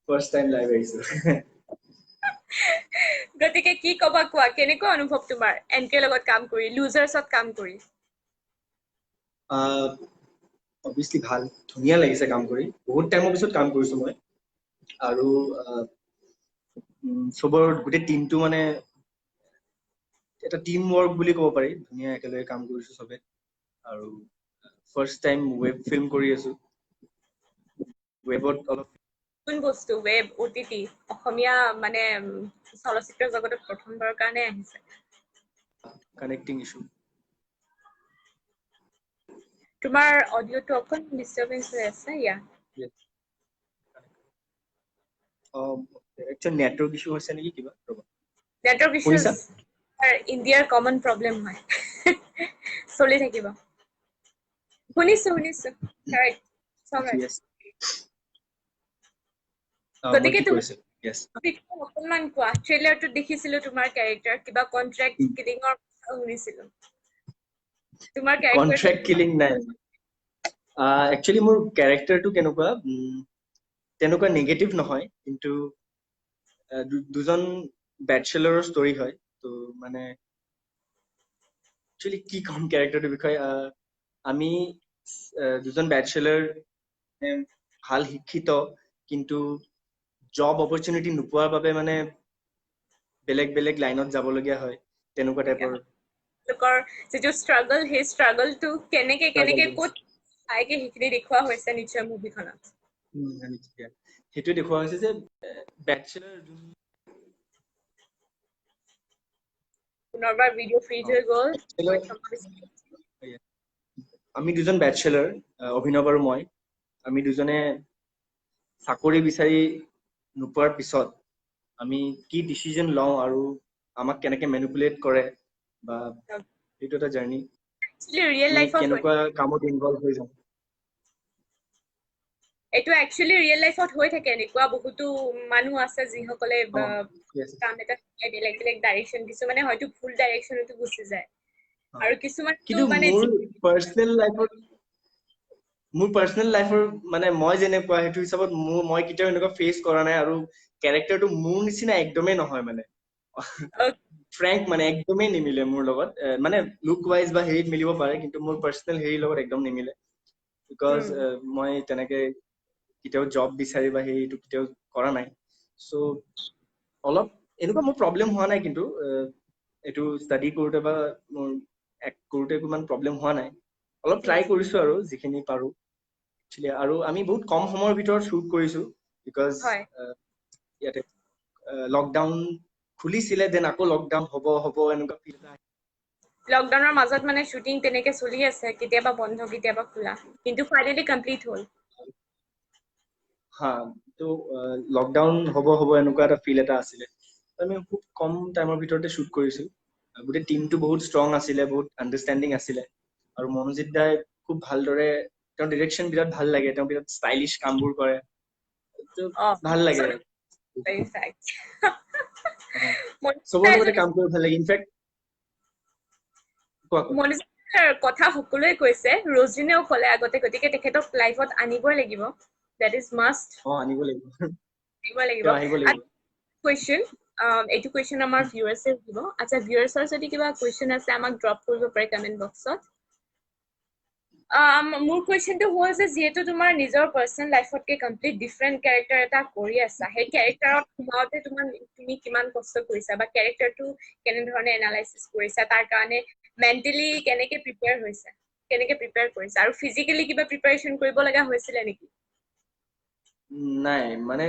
ফাৰ্ষ্ট টাইম লাইভ আহিছো গতিকে কি কবা কোৱা কেনেকুৱা অনুভৱ তোমাৰ এনকে লগত কাম কৰি লুজাৰ্ছত কাম কৰি অবভিয়াছলি ভাল ধুনীয়া লাগিছে কাম কৰি বহুত টাইমৰ পিছত কাম কৰিছো মই আৰু চবৰ গোটেই টিমটো মানে এটা টিম ৱৰ্ক বুলি ক'ব পাৰি ধুনীয়া একেলগে কাম কৰিছো চবে আৰু ফাৰ্ষ্ট টাইম ৱেব ফিল্ম কৰি আছো ৱেবত অলপ কোন বস্তু ৱেব OTT অসমীয়া মানে চলচ্চিত্ৰ জগতত প্ৰথমবাৰৰ কাৰণে আহিছে কানেক্টিং ইছ্যু তোমাৰ অডিঅ'টো অকণ ডিষ্টাৰবেন্স হৈ আছে একচুৱেলি নেটৱৰ্ক ইছ্যু হৈছে নেকি কিবা নেটৱৰ্ক ইছ্যু ইণ্ডিয়াৰ কমন প্ৰব্লেম হয় চলি থাকিব শুনিছো গতিকে তুমি অকণমান কোৱা ট্ৰেইলাৰটো দেখিছিলো তোমাৰ কেৰেক্টাৰ কিবা কন্ট্ৰেক্ট কিলিঙৰ কথা শুনিছিলো তোমাৰ কন্ট্ৰেক্ট কিলিং নাই একচুৱেলি মোৰ কেৰেক্টাৰটো কেনেকুৱা তেনেকুৱা নিগেটিভ নহয় কিন্তু দুজন বেচেলাৰৰ ষ্টৰী হয় তো মানে একচুৱেলি কি কম কেৰেক্টাৰটোৰ বিষয়ে আমি দুজন বেচেলাৰ ভাল শিক্ষিত কিন্তু জব অপৰচুনিটি নোপোৱাৰ বাবে মানে বেলেগ বেলেগ লাইনত যাবলগীয়া হয় তেনেকুৱা টাইপৰ যিটো ষ্ট্ৰাগল সেই ষ্ট্ৰাগলটো কেনেকে ক'ত পাইকে সেইখিনি দেখুওৱা হৈছে নিশ্চয় মুভিখনত সেইটোৱে দেখুওৱা হৈছে যে বেচেলাৰ পুনৰবাৰ ভিডিঅ' ফ্ৰীজ হৈ গ'ল আমি দুজন বেচেলাৰ অভিনৱ আৰু মই আমি দুজনে চাকৰি বিচাৰি নোপোৱাৰ পিছত আমি কি ডিচিজন লওঁ আৰু আমাক কেনেকে মেনিপুলেট কৰে বা এইটো এটা জাৰ্নি কেনেকুৱা কামত ইনভলভ হৈ যাওঁ এইটো একচুৱেলি ৰিয়েল লাইফত হৈ থাকে এনেকুৱা বহুতো মানুহ আছে যিসকলে কাম এটা বেলেগ বেলেগ ডাইৰেকশ্যন কিছুমানে হয়তো ভুল ডাইৰেকশ্যনতো গুচি যায় আৰু কিছুমান মানে মোৰ পাৰ্চনেল লাইফৰ মানে মই যেনেকুৱা সেইটো হিচাপত মই কেতিয়াও এনেকুৱা ফেচ কৰা নাই আৰু কেৰেক্টাৰটো মোৰ নিচিনা একদমেই নহয় মানে ফ্ৰেংক মানে একদমেই নিমিলে মোৰ লগত মানে লুক ৱাইজ বা হেৰিত মিলিব পাৰে কিন্তু মোৰ পাৰ্চনেল হেৰিৰ লগত একদম নিমিলে বিকজ মই তেনেকে কেতিয়াও জব বিচাৰি বা হেৰিটো কেতিয়াও কৰা নাই চ' অলপ এনেকুৱা মোৰ প্ৰব্লেম হোৱা নাই কিন্তু এইটো ষ্টাডি কৰোঁতে বা মোৰ এক্ট কৰোঁতে ইমান প্ৰব্লেম হোৱা নাই অলপ ট্ৰাই কৰিছো আৰু যিখিনি পাৰো আৰু আমি বহুত কম সময়ৰ ভিতৰত শ্বুট কৰিছো বিকজ ইয়াতে লকডাউন খুলিছিলে দেন আকৌ লকডাউন হ'ব এনেকুৱা ফিল এটা লকডাউনৰ মাজত মানে শ্বুটিং তেনেকে চলি আছে কেতিয়াবা বন্ধ কেতিয়াবা খোলা কিন্তু ফাইনেলি কমপ্লিট হ'ল হা তো লকডাউন হ'ব এনেকুৱা এটা ফিল এটা আছিলে আমি খুব কম টাইমৰ ভিতৰতে শ্বুট কৰিছো গোটেই টিমটো বহুত ষ্ট্ৰং আছিলে বহুত আণ্ডাৰষ্টেণ্ডিং আছিলে আৰু মনোজিত দাই খুব ভালদৰে তেওঁৰ ডিৰেকশ্যন বিৰাট ভাল লাগে তেওঁ বিৰাট ষ্টাইলিছ কামবোৰ কৰে ভাল লাগে চবৰ লগতে কাম কৰি ভাল লাগে ইনফেক্ট মনোজিতৰ কথা সকলোৱে কৈছে ৰজনীও ক'লে আগতে গতিকে তেখেতক লাইফত আনিবই লাগিব that is must আনিব লাগিব question এইটো question আমাৰ ভিউৱাৰ্ছে দিব আচ্ছা ভিউৱাৰ্ছৰ যদি কিবা question আছে আমাক ড্ৰপ কৰিব পাৰে কমেন্ট বক্সত মোৰ কুৱেশ্যনটো হ'ল যে যিহেতু তোমাৰ নিজৰ পাৰ্চনেল লাইফতকে কমপ্লিট ডিফাৰেণ্ট কেৰেক্টাৰ এটা কৰি আছা সেই কেৰেক্টাৰত সোমাওঁতে তুমি কিমান কষ্ট কৰিছা বা কেৰেক্টাৰটো কেনেধৰণে এনালাইচিছ কৰিছা তাৰ কাৰণে মেণ্টেলি কেনেকে প্ৰিপেয়াৰ কৰিছা আৰু ফিজিকেলি কিবা প্ৰিপাৰেশ্যন কৰিব লগা হৈছিলে নেকি নাই মানে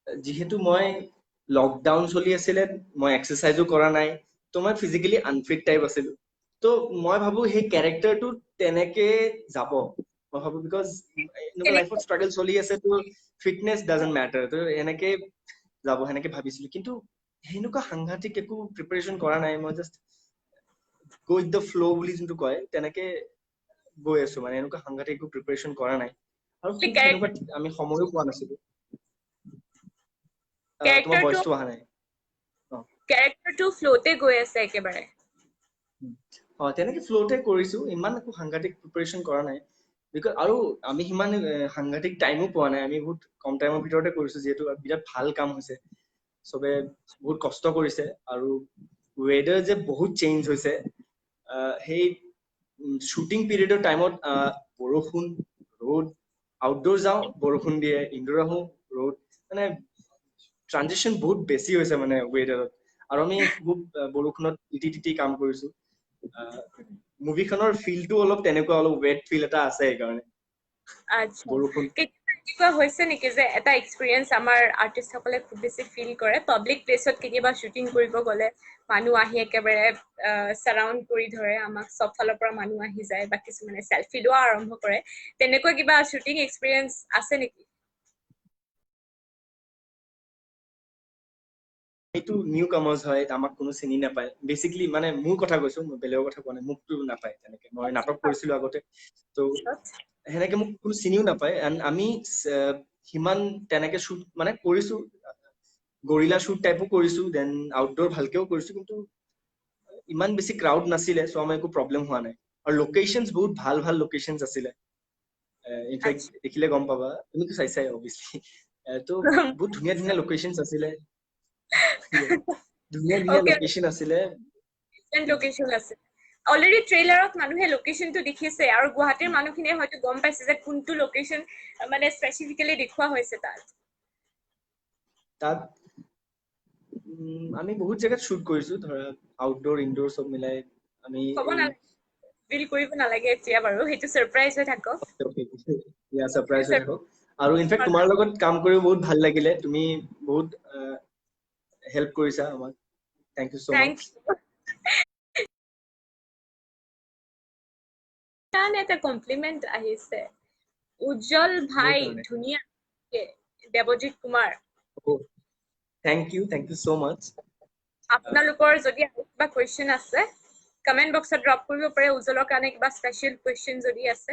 যিহেতু মই লকডাউন চলি আছিলে মই এক্সাৰচাইজো কৰা নাই তো মই ফিজিকেলি আনফিট টাইপ আছিলো তো মই ভাবো সেই কেৰেক্টাৰটো তেনেকে যাব মই ভাবো বিকজ এনেকুৱা লাইফত ষ্ট্ৰাগল চলি আছে তো ফিটনেছ ডাজন্ট মেটাৰ তো এনেকে যাব সেনেকে ভাবিছিলো কিন্তু সেনেকুৱা সাংঘাতিক একো প্ৰিপাৰেচন কৰা নাই, মই জাষ্ট গো উইথ দ্য ফ্ল' বুলি যোনটো কয় তেনেকে গৈ আছো, মানে এনেকুৱা সাংঘাতিক একো প্ৰিপাৰেচন কৰা নাই, আৰু খুব সেনেকুৱা আমি সময়ো পোৱা নাছিলো। তোমাৰ ভইচটো অহা নাই। কেৰেক্টাৰটো ফ্ল'তে গৈ আছে একেবাৰে। তেনেকে ফ্ল'তে কৰিছো, ইমান একো সাংঘাতিক প্ৰিপাৰেচন কৰা নাই, বিকজ আৰু আমি সিমান সাংঘাতিক টাইমো পোৱা নাই, আমি বহুত কম টাইমৰ ভিতৰতে কৰিছো, যিহেতু বিৰাট ভাল কাম হৈছে, চবে বহুত কষ্ট কৰিছে, আৰু ৱেডাৰ যে বহুত চেঞ্জ হৈছে, সেই শ্বুটিং পিৰিয়ডৰ টাইমত বৰষুণ ৰ'দ, আউটডোৰ যাওঁ বৰষুণ দিয়ে, ইনডোৰ আহোঁ ৰ'দ, মানে ট্ৰানজিশ্যন বহুত বেছি হৈছে মানে ৱেডাৰত, আৰু আমি খুব বৰষুণত তিতি কাম কৰিছো। মুভিখনৰ ফিলটো অলপ তেনেকুৱা, অলপ ৱেট ফিল এটা আছে সেইকাৰণে। বৰষুণ কেতিয়াবা হৈছে নেকি যে এটা এক্সপিৰিয়েঞ্চ আমাৰ আৰ্টিষ্টসকলে খুব বেছি ফিল কৰে, পাব্লিক প্লেচত কেতিয়াবা শ্বুটিং কৰিব গ'লে মানুহ আহি একেবাৰে চাৰাউণ্ড কৰি ধৰে, আমাক চব ফালৰ পৰা মানুহ আহি যায়, বা কিছুমানে চেলফি লোৱা আৰম্ভ কৰে, তেনেকুৱা কিবা শ্বুটিং এক্সপিৰিয়েঞ্চ আছে নেকি? এইটো নিউ কামাৰ্ছ হয়, আমাক কোনো চিনি নাপায় বেচিকলি, মানে মোৰ কথা কৈছো, মই বেলেগৰ কথা কোৱা নাই, মোকতো নাপায় তেনেকে, মই নাটক কৰিছিলো আগতে, ত' সেনেকে মোক কোনো চিনিও নাপায়, আমি সিমান তেনেকে শ্বুট মানে কৰিছো, গৰিলা শ্বুট টাইপো কৰিছো, দেন আউটডোৰ ভালকেও কৰিছো, কিন্তু ইমান বেছি ক্ৰাউড নাছিলে, চ' আমাৰ একো প্ৰব্লেম হোৱা নাই, আৰু লোকেশ্যনছ বহুত ভাল ভাল লোকেশ্যনছ আছিলে, ইনফেক্ট দেখিলে গম পাবা, তুমিতো চাইছাই অবভিয়াছলি, ত' বহুত ধুনীয়া ধুনীয়া লোকেশ্যনছ আছিলে, ধুনীয়া ধুনীয়া লোকেশ্যন আছিলে, অলৰেডি ট্ৰেইলাৰত মানুহে লোকেশ্যনটো দেখিছে, আৰু গুৱাহাটীৰ মানুহখিনিয়ে হয়তো গম পাইছে যে কোনটো লোকেশ্যন মানে স্পেচিফিকেলি দেখুওৱা হৈছে তাত আমি বহুত জেগাত শ্বুট কৰিছো, ধৰা আউটডোৰ ইনডোৰ চব মিলাই আমি ফিল কৰিব নালাগে এতিয়া বাৰু, সেইটো সাৰপ্ৰাইজ হৈ থাকক, সাৰপ্ৰাইজ হৈ থাকক, আৰু ইনফেক্ট তোমাৰ লগত কাম কৰি বহুত ভাল লাগিলে, তুমি বহুত হেল্প কৰিছা আমাক, থেংক ইউ ছ' মাচ। এটা কমপ্লিমেণ্ট আহিছে, উজ্জ্বল ভাই ধুনীয়া, Debajit Kumar, thank you so' much. আপোনালোকৰ যদি আৰু কিবা কুৱেশ্যন আছে কমেণ্ট বক্সত ড্ৰপ কৰিব পাৰে, উজ্জ্বলৰ কাৰণে কিবা স্পেচিয়েল কুৱেশ্যন যদি আছে।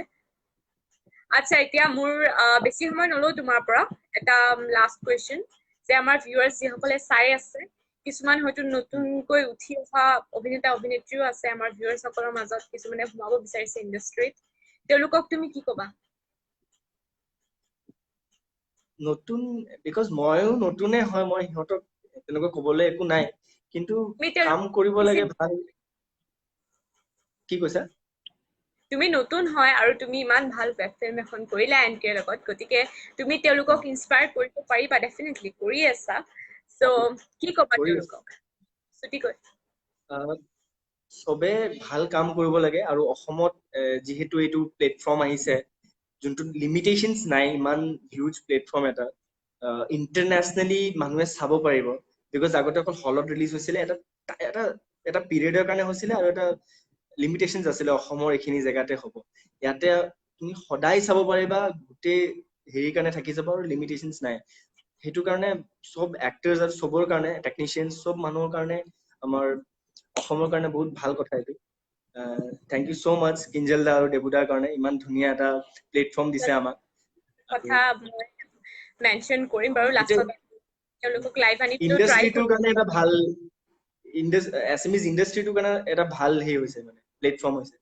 আচ্ছা, এতিয়া মোৰ বেছি সময় নলওঁ তোমাৰ পৰা, এটা লাষ্ট কুৱেশ্যন, যে আমাৰ ভিউৱাৰ্ছ যিসকলে চাই আছে, কিছুমান হয়তো নতুনকৈ উঠি অহা অভিনেতা অভিনেত্ৰীও আছে আমাৰ ভিউৱাৰ্ছসকলৰ মাজত, কিছুমানে সোমাব বিচাৰিছে ইণ্ডাষ্ট্ৰীত, তেওঁলোকক তুমি কি ক'বা? নতুন, বিকজ ময়ো নতুনে হয়, মই সিহঁতক তেনেকুৱা ক'বলৈ একো নাই, কিন্তু কাম কৰিব লাগে ভাল। কি কৈছা? তুমি নতুন হয় আৰু তুমি ইমান ভাল ৱেব ফিল্ম এখন কৰিলা এনটিৰ লগত, গতিকে তুমি তেওঁলোকক ইনস্পায়াৰ কৰিব পাৰিবা, ডেফিনেটলি কৰি আছা, চ' কি ক'বা তেওঁলোকক? চবে ভাল কাম কৰিব লাগে, আৰু অসমত যিহেতু এইটো প্লেটফৰ্ম আহিছে, যোনটো লিমিটেশ্যনছ নাই, ইমান হিউজ প্লেটফৰ্ম এটা, ইণ্টাৰনেশ্যনেলি মানুহে চাব পাৰিব, বিকজ আগতে অকল হলত ৰিলিজ হৈছিলে, এটা পিৰিয়ডৰ কাৰণে হৈছিলে, আৰু এটা লিমিটেশ্যনছ আছিলে, অসমৰ এইখিনি জেগাতে হ'ব, ইয়াতে তুমি সদায় চাব পাৰিবা, গোটেই হেৰিৰ কাৰণে থাকি যাব, আৰু লিমিটেশ্যনছ নাই, সেইটো কাৰণে চব এক্টাৰ্ছ আৰু চবৰ কাৰণে, টেকনিচিয়ান চব মানুহৰ কাৰণে, আমাৰ অসমৰ কাৰণে বহুত ভাল কথা এইটো। থেংক ইউ ছ' মাচ কিঞ্জল দা আৰু দেবুদাৰ কাৰণে, ইমান ধুনীয়া এটা প্লেটফৰ্ম দিছে আমাক। কথা মেনশ্যন কৰিম বাৰু লাষ্টত, তেওঁলোকক লাইভ আনি ইণ্ডাষ্ট্ৰীটোৰ কাৰণে এটা ভাল, এছএমইজ ইণ্ডাষ্ট্ৰীটোৰ কাৰণে এটা ভাল হেৰি হৈছে, মানে প্লেটফৰ্ম হৈছে।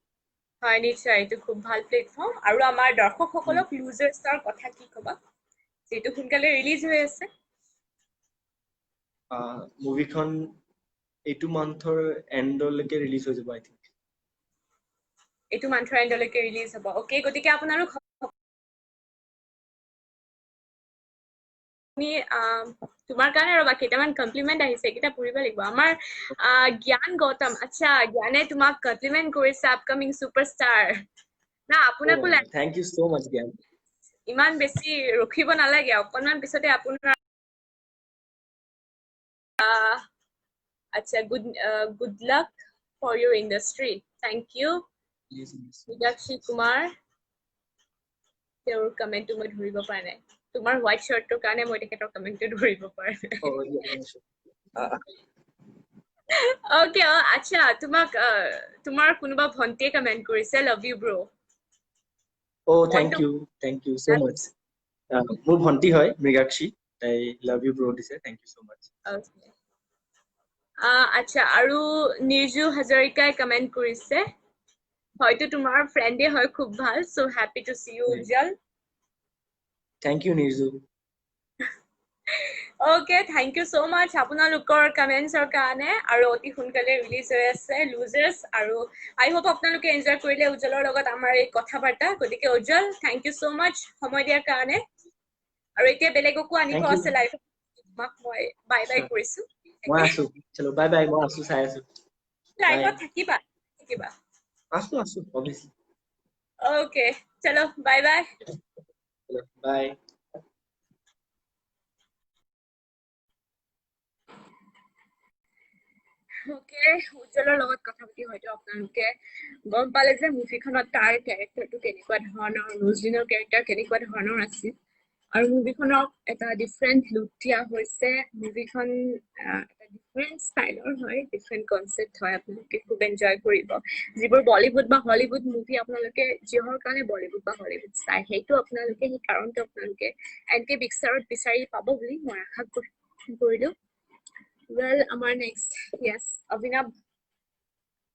হয়, নিশ্চয়, এইটো খুব ভাল প্লেটফৰ্ম, আৰু আমাৰ দৰ্শকসকলক ইউজাৰ্ছৰ কথা কি ক'বা, যিটো সোনকালে ৰিলিজ হৈ আছে? মুভিখন এইটো মান্থৰ এণ্ডলৈকে ৰিলিজ হৈ যাব, আই থিংক। এইটো মান্থৰ এণ্ডলৈকে ৰিলিজ হ'ব, অ'কে, গতিকে আপোনালোক তোমাৰ কাৰণে ৰবা, কেইটামান কমপ্লিমেণ্ট আহিছে, এইকেইটা পঢ়িব লাগিব। আমাৰ জ্ঞান গৌতম, আচ্ছা, জ্ঞানে তোমাক কমপ্লিমেণ্ট কৰিছে, আপকামিং ছুপাৰষ্টাৰ না, আপোনাকো থেংক ইউ ছ' মাচ জ্ঞান। ইমান বেছি ৰখিব নালাগে, অকণমান পিছতে আপোনাৰ আচ্ছা, good luck for your industry, thank you Meenakshi Kumar, তেওঁৰ কমেণ্টটো মই ধৰিব পৰা নাই, তোমাৰ হোৱাইট শ্বাৰ্টটোৰ কাৰণে মই তেখেতৰ কমেণ্টটো ধৰিব পৰা নাই। ওকে আচ্ছা তোমাক তোমাৰ কোনোবা ভন্টিয়ে কমেন্ট কৰিছে love you bro thank you so much মোৰ ভন্টি হয় মৃগাক্ষী তাই লাভ ইউ ব্ৰো দিছে থ্যাংক ইউ সো মাচ আচ্ছা আৰু নিৰ্জু হাজৰিকাই কমেন্ট কৰিছে হয়তো তোমাৰ ফ্ৰেণ্ডে হয় খুব ভাল so happy to see you Ujjwal thank you Nirju okay thank you so much আপোনালোকৰ কমেন্টছৰ কাৰণে আৰু অতি সোনকালে ৰিলিজ হৈ আছে লুজাৰ্ছ আৰু আই হোপ আপোনালোকে এনজয় কৰিলে উজ্জ্বলৰ লগত আমাৰ এই কথা বাৰ্তা গতিকে উজ্জ্বল থ্যাংক ইউ সো মাচ সময় দিয়াৰ কাৰণে আৰু এতিয়া বেলেগকো আনিব আছে লাইভত তোমাক মই বাই বাই কৰিছো মই আছো চলো বাই বাই মই আছো চাই আছো লাইভত থাকিবা আছো অবভিয়াসলি ওকে চলো বাই বাই বাই ওকে উজ্জ্বলৰ লগত কথা পাতি হয়তো আপোনালোকে গম পালে যে মুভিখনত তাৰ কেৰেক্টাৰটো কেনেকুৱা ধৰণৰ নুজলিনৰ কেৰেক্টাৰ কেনেকুৱা ধৰণৰ আছিল আৰু মুভিখনক এটা ডিফাৰেণ্ট লুক দিয়া হৈছে মুভিখন এটা ডিফাৰেণ্ট ষ্টাইলৰ হয় ডিফাৰেণ্ট কনচেপ্ট হয় আপোনালোকে খুব এনজয় কৰিব যিবোৰ বলিউড বা হলিউড মুভি আপোনালোকে যিহৰ কাৰণে বলিউড বা হলিউড চাই সেইটো আপোনালোকে সেই কাৰণটো আপোনালোকে এনকে পিকচাৰত বিচাৰি পাব বুলি মই আশা কৰিলো Well, our next, yes, Abhinav.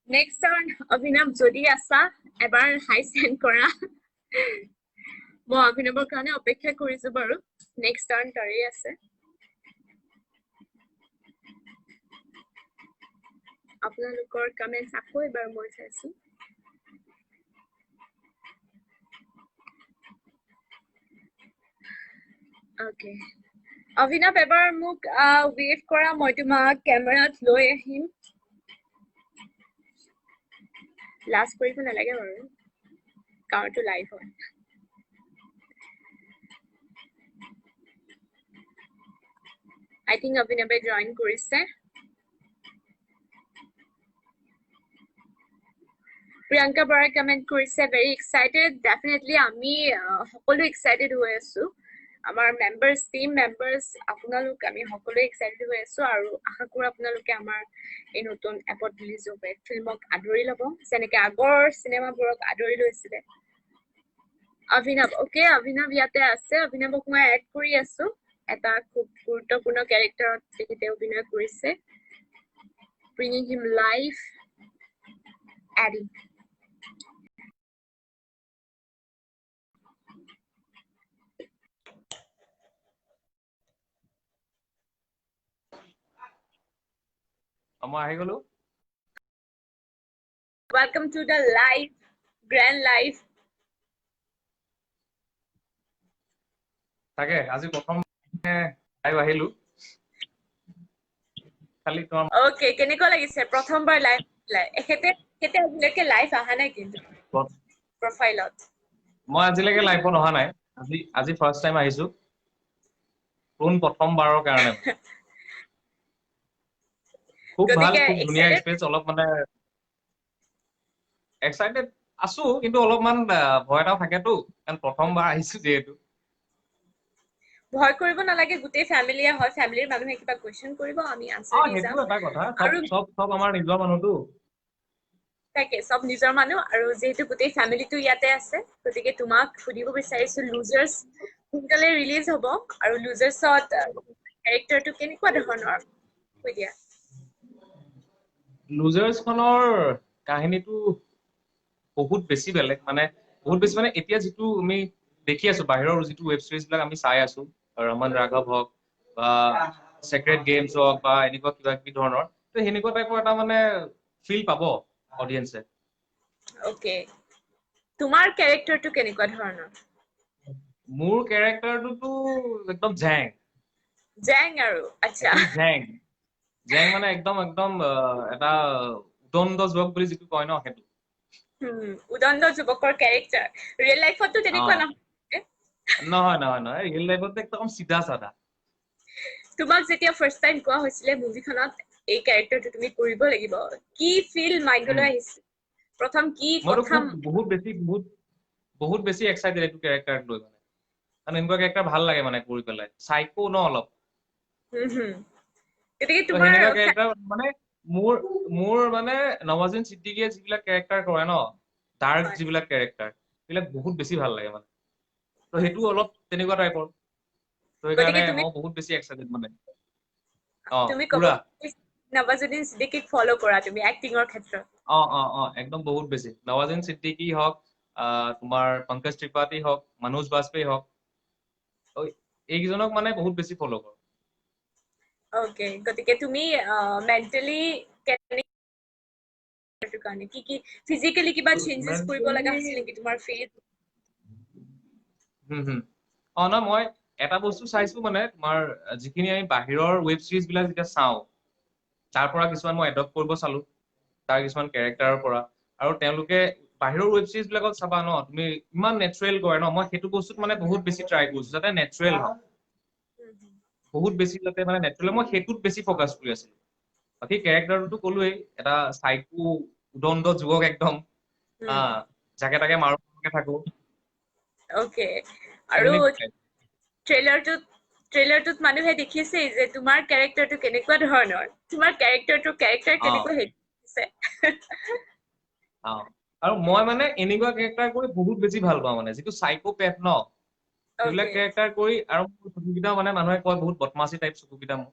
Next turn, Abhinav যদি আছা এবাৰ হাই সেন্ড কৰা মই অভিনৱৰ কাৰণে অপেক্ষা কৰিছো বাৰু নেক্সট টাৰ্ণ তাৰে আছে আপোনালোকৰ কমেন্টছ আকৌ এবাৰ মই চাইছো ওকে অভিনৱ এবাৰ মোক ৱেভ কৰা মই তোমাক কেমেৰাত লৈ আহিম লাষ্ট কৰিব নালাগে বাৰু কাৰণটো লাইভ হয় I think অভিনৱে জয়েন কৰিছে প্ৰিয়ংকা বৰাই কমেন্ট কৰিছে very excited definitely আমি সকলো excited হৈ আছো আমাৰ মেম্বাৰ্স টিম মেম্বাৰ্স আপোনালোক আমি সকলো এক্সাইটেড হৈ আছো আৰু আশা কৰো আপোনালোকে আমাৰ এই নতুন এপত ৰিলিজ হ'ব ফিল্মক আদৰি ল'ব যেনেকৈ আগৰ সিনেমাবোৰক আদৰি লৈছিলে অভিনৱ ওকে অভিনৱ ইয়াতে আছে অভিনৱক মই এড কৰি আছো এটা খুব গুৰুত্বপূৰ্ণ ক্যাৰেক্টাৰত তেখেতে অভিনয় কৰিছে bringing him live adding মই আহি গলো welcome to the live grand live তাকে আজি প্ৰথম লাইভ আহিলো খালি তোমাৰ ওকে কেনেকুৱা লাগিছে প্ৰথমবাৰ লাইভ এখেতে আজিলৈকে লাইভ অহা নাই কিন্তু প্ৰফাইলত মই আজিলৈকে লাইভত অহা নাই আজি ফাৰ্ষ্ট টাইম আহিছো কোন প্ৰথমবাৰৰ কাৰণে খুব ভাল খুব ধুনীয়া এক্সপেৰিয়েন্স অলপ মানে এক্সাইটেড আছো কিন্তু অলপমান ভয় এটা থাকেতো কাৰণ প্ৰথমবাৰ আহিছো যেহেতু ভয় কৰিব নালাগে গোটেই ফ্যামিলিয়ে হয় ফ্যামিলিৰ মানুহে কিবা কোৱেশ্চন কৰিব আমি আনসাৰ দি যাম এটা কথা সব আমাৰ নিজৰ মানুহটো তাকে সব নিজৰ মানুহ আৰু যেহেতু গোটেই ফ্যামিলিটো ইয়াতে আছে গতিকে তোমাক সুধিব বিচাৰিছো লুজাৰ্ছ সোনকালে ৰিলিজ হ'ব আৰু লুজাৰ্ছত ক্যাৰেক্টাৰটো কেনেকুৱা ধৰণৰ কৈ দিয়া লুজাৰ্ছখনৰ কাহিনীটো বহুত বেছি বেলেগ মানে এতিয়া যিটো আমি দেখি আছো বাহিৰৰ যিটো ওয়েব সিৰিজ বিলাক আমি চাই আছো ৰমন ৰাঘৱ হওক বা সেক্ৰেট গেমছ হওক বা এনেকুৱা কিবা কিবি ধৰণৰ তো সেনেকুৱা টাইপৰ এটা মানে ফিল পাব অডিয়েন্সে ওকে তোমাৰ ক্যাৰেক্টাৰটো কেনেকুৱা ধৰণৰ মোৰ ক্যাৰেক্টাৰটো একদম জেং আৰু আচ্ছা জেং মানে একদম এটা উদণ্ড যুৱক বুলি যিটো কয় ন সেইটো উদণ্ড যুৱকৰ ক্যাৰেক্টাৰ ৰিয়েল লাইফতো তেনেকুৱা নহয় ৰিয়েল লাইফত একদম সিধা সাদা তোমাক যেতিয়া ফাৰ্স্ট টাইম কোৱা হৈছিলে মুভিখনত এই ক্যাৰেক্টাৰটো তুমি কৰিব লাগিব কি ফিল মাইণ্ডলৈ আহিছিল প্ৰথম কি কথা বহুত বেছি এক্সাইটেড এইটো ক্যাৰেক্টাৰক লৈ মানে কাৰণ এনেকুৱা ক্যাৰেক্টাৰ ভাল লাগে মানে কৰি পেলাই সাইকো ন অলপ গতিকে তো তোমাৰ সেনেকুৱা কেৰেক্টাৰ মানে মোৰ মানে নৱাজুদ্দিন ছিদ্দিকীয়ে যিবিলাক কেৰেক্টাৰ কৰে ন ডাৰ্ক হয়, যিবিলাক কেৰেক্টাৰ সেইবিলাক বহুত বেছি ভাল লাগে মানে তো সেইটো অলপ তেনেকুৱা টাইপৰ তো গতিকে সেইকাৰণে তুমি মই বহুত বেছি এক্সাইটেড মানে তুমি ক'ব পুৰা নৱাজুদ্দিন ছিদ্দিকীক ফ'ল' কৰা তুমি এক্টিঙৰ ক্ষেত্ৰত। একদম বহুত বেছি নৱাজুদ্দিন ছিদ্দিকী হওক তোমাৰ পংকজ ত্ৰিপাঠী হওক মনোজ বাজপেয়ী হওক এইকেইজনক মানে বহুত বেছি ফ'ল' কৰোঁ অ'কে গতিকে তুমি মেণ্টেলি কাৰণে কি ফিজিকেলি কিবা চেঞ্জেছ কৰিব লগা হৈছিল নেকি তোমাৰ ফেচ? ন মই এটা বস্তু চাইছো মানে তোমাৰ যিখিনি আমি বাহিৰৰ ৱেব চিৰিজ বিলাক যেতিয়া চাওঁ তাৰ পৰা কিছুমান মই এডপ্ট কৰিব চালো তাৰ কিছুমান কেৰেক্টাৰৰ পৰা আৰু তেওঁলোকে বাহিৰৰ ৱেব চিৰিজ বিলাকত চাবা ন তুমি ইমান নেচাৰেল কৰে ন মই সেইটো বস্তুত মানে বহুত বেছি ট্ৰাই কৰিছো যাতে নেচাৰেল হয় বহুত বেছি যাতে মানে নেচাৰেল মই সেইটোত বেছি ফ'কাছ কৰি আছিলো বাকী কেৰেক্টাৰটো ক'লোৱেই এটা চাইকো উদণ্ড যুৱক একদম যাকে তাকে মাৰোকে থাকো অ'কে আৰু ট্ৰেইলাৰটোত মানুহে দেখিছে যে তোমাৰ কেৰেক্টাৰটো কেনেকুৱা ধৰণৰ তোমাৰ কেৰেক্টাৰ কেনেকুৱা হৈছে আৰু মই মানে এনেকুৱা কেৰেক্টাৰ কৰি বহুত বেছি ভাল পাওঁ মানে যিটো চাইকোপেথ ন সেইবিলাক অ'কে কেৰেক্টাৰ কৰি আৰু মোৰ চকুকেইটাও মানে মানুহে কয় বহুত বদমাচি টাইপ চকুকেইটা মোৰ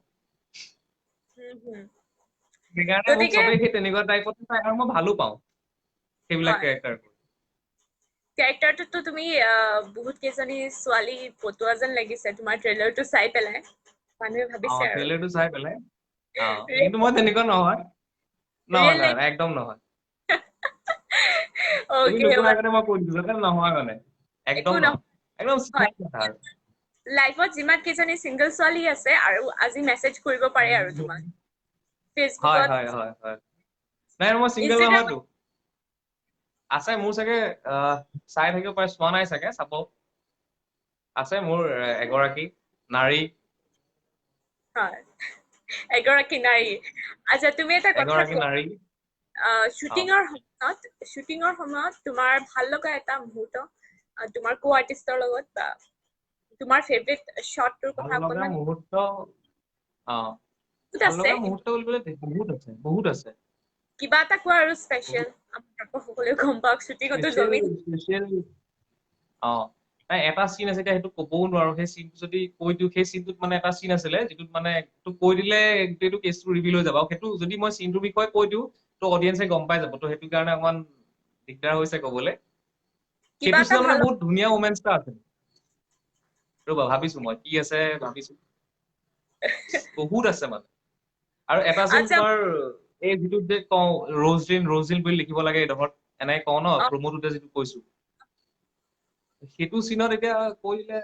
সেইকাৰণে মোক গতিকে চবেই সেই তেনেকুৱা টাইপত চাই আৰু মই ভালো পাওঁ সেইবিলাক হয় কেৰেক্টাৰ কৰি কেৰেক্টাৰটোতো তুমি বহুত কেইজনী ছোৱালী পতোৱা যেন লাগিছে তোমাৰ ট্ৰেইলাৰটো চাই পেলাই মানুহে ভাবিছে আৰু ট্ৰেইলাৰটো চাই পেলাই কিন্তু মই তেনেকুৱা নহয় ৰিয়েল নহয় লাইফ একদম নহয় তুমি অ'কে নোকোৱাৰ আগতে মই কৈ দিছো যাতে নহয় মানে একো একদম নহয় একদম চিধা কথা আৰু লাইফত যিমান কেইজনী ছিংগল ছোৱালী আছে আৰু আজি মেছেজ কৰিব পাৰে আৰু তোমাক হয় ফেচবুকত হয় হয় হয় নাই মই চিংগল ইনষ্টাগ্ৰামত নহয়তো আছে মোৰ চাগে চাই থাকিব পাৰে চোৱা নাই চাগে চাব আছে মোৰ এগৰাকী নাৰী হয় এগৰাকী নাৰী আচ্ছা তুমি এটা কথা এগৰাকী কোৱা নাৰী শ্বুটিঙৰ সময়ত তোমাৰ ভাল লগা এটা মুহূৰ্ত তোমাৰ কো আৰ্টিষ্টৰ লগত বা তোমাৰ ফেভৰেট শ্বটটোৰ ভাল কথা লগা অকণমান মুহূৰ্ত বহুত ভাল আছে লগা মুহূৰ্ত বুলিবলৈ বহুত আছে কিবা এটা কোৱা আৰু স্পেচিয়েল আমাৰ সকলোৱে গম পাওক শ্বুটিঙতো জমি নাই এটা চিন আছে এতিয়া সেইটো কবও নোৱাৰো সেই চিনটো যদি কৈ দিওঁ সেই চিনটোত মানে এটা চিন আছিলে যিটোত মানে কৈ দিলে গোটেইটো কেছটো ৰিভিল হৈ যাব সেইটো যদি মই চিনটোৰ বিষয়ে কৈ দিওঁ তো অডিয়েঞ্চে গম পাই যাব তো সেইটো কাৰণে অকমান দিগদাৰ হৈছে কবলে কিবা সেইটো এটা চিনত মানে ভাল বহুত ধুনীয়া মোমেন্টছ এটা আছে ৰবা ভাবিছো মই কি আছে ভাবিছো বহুত আছে মানে আৰু এটা চিন আচ্ছা তোমাৰ এই যিটো যে কওঁ ৰজিল বুলি লিখিব লাগে এইডোখৰত এনেকে কওঁ ন প্ৰমোটোতে যিটো কৈছো সেইটো চিনত এতিয়া কৈ দিলে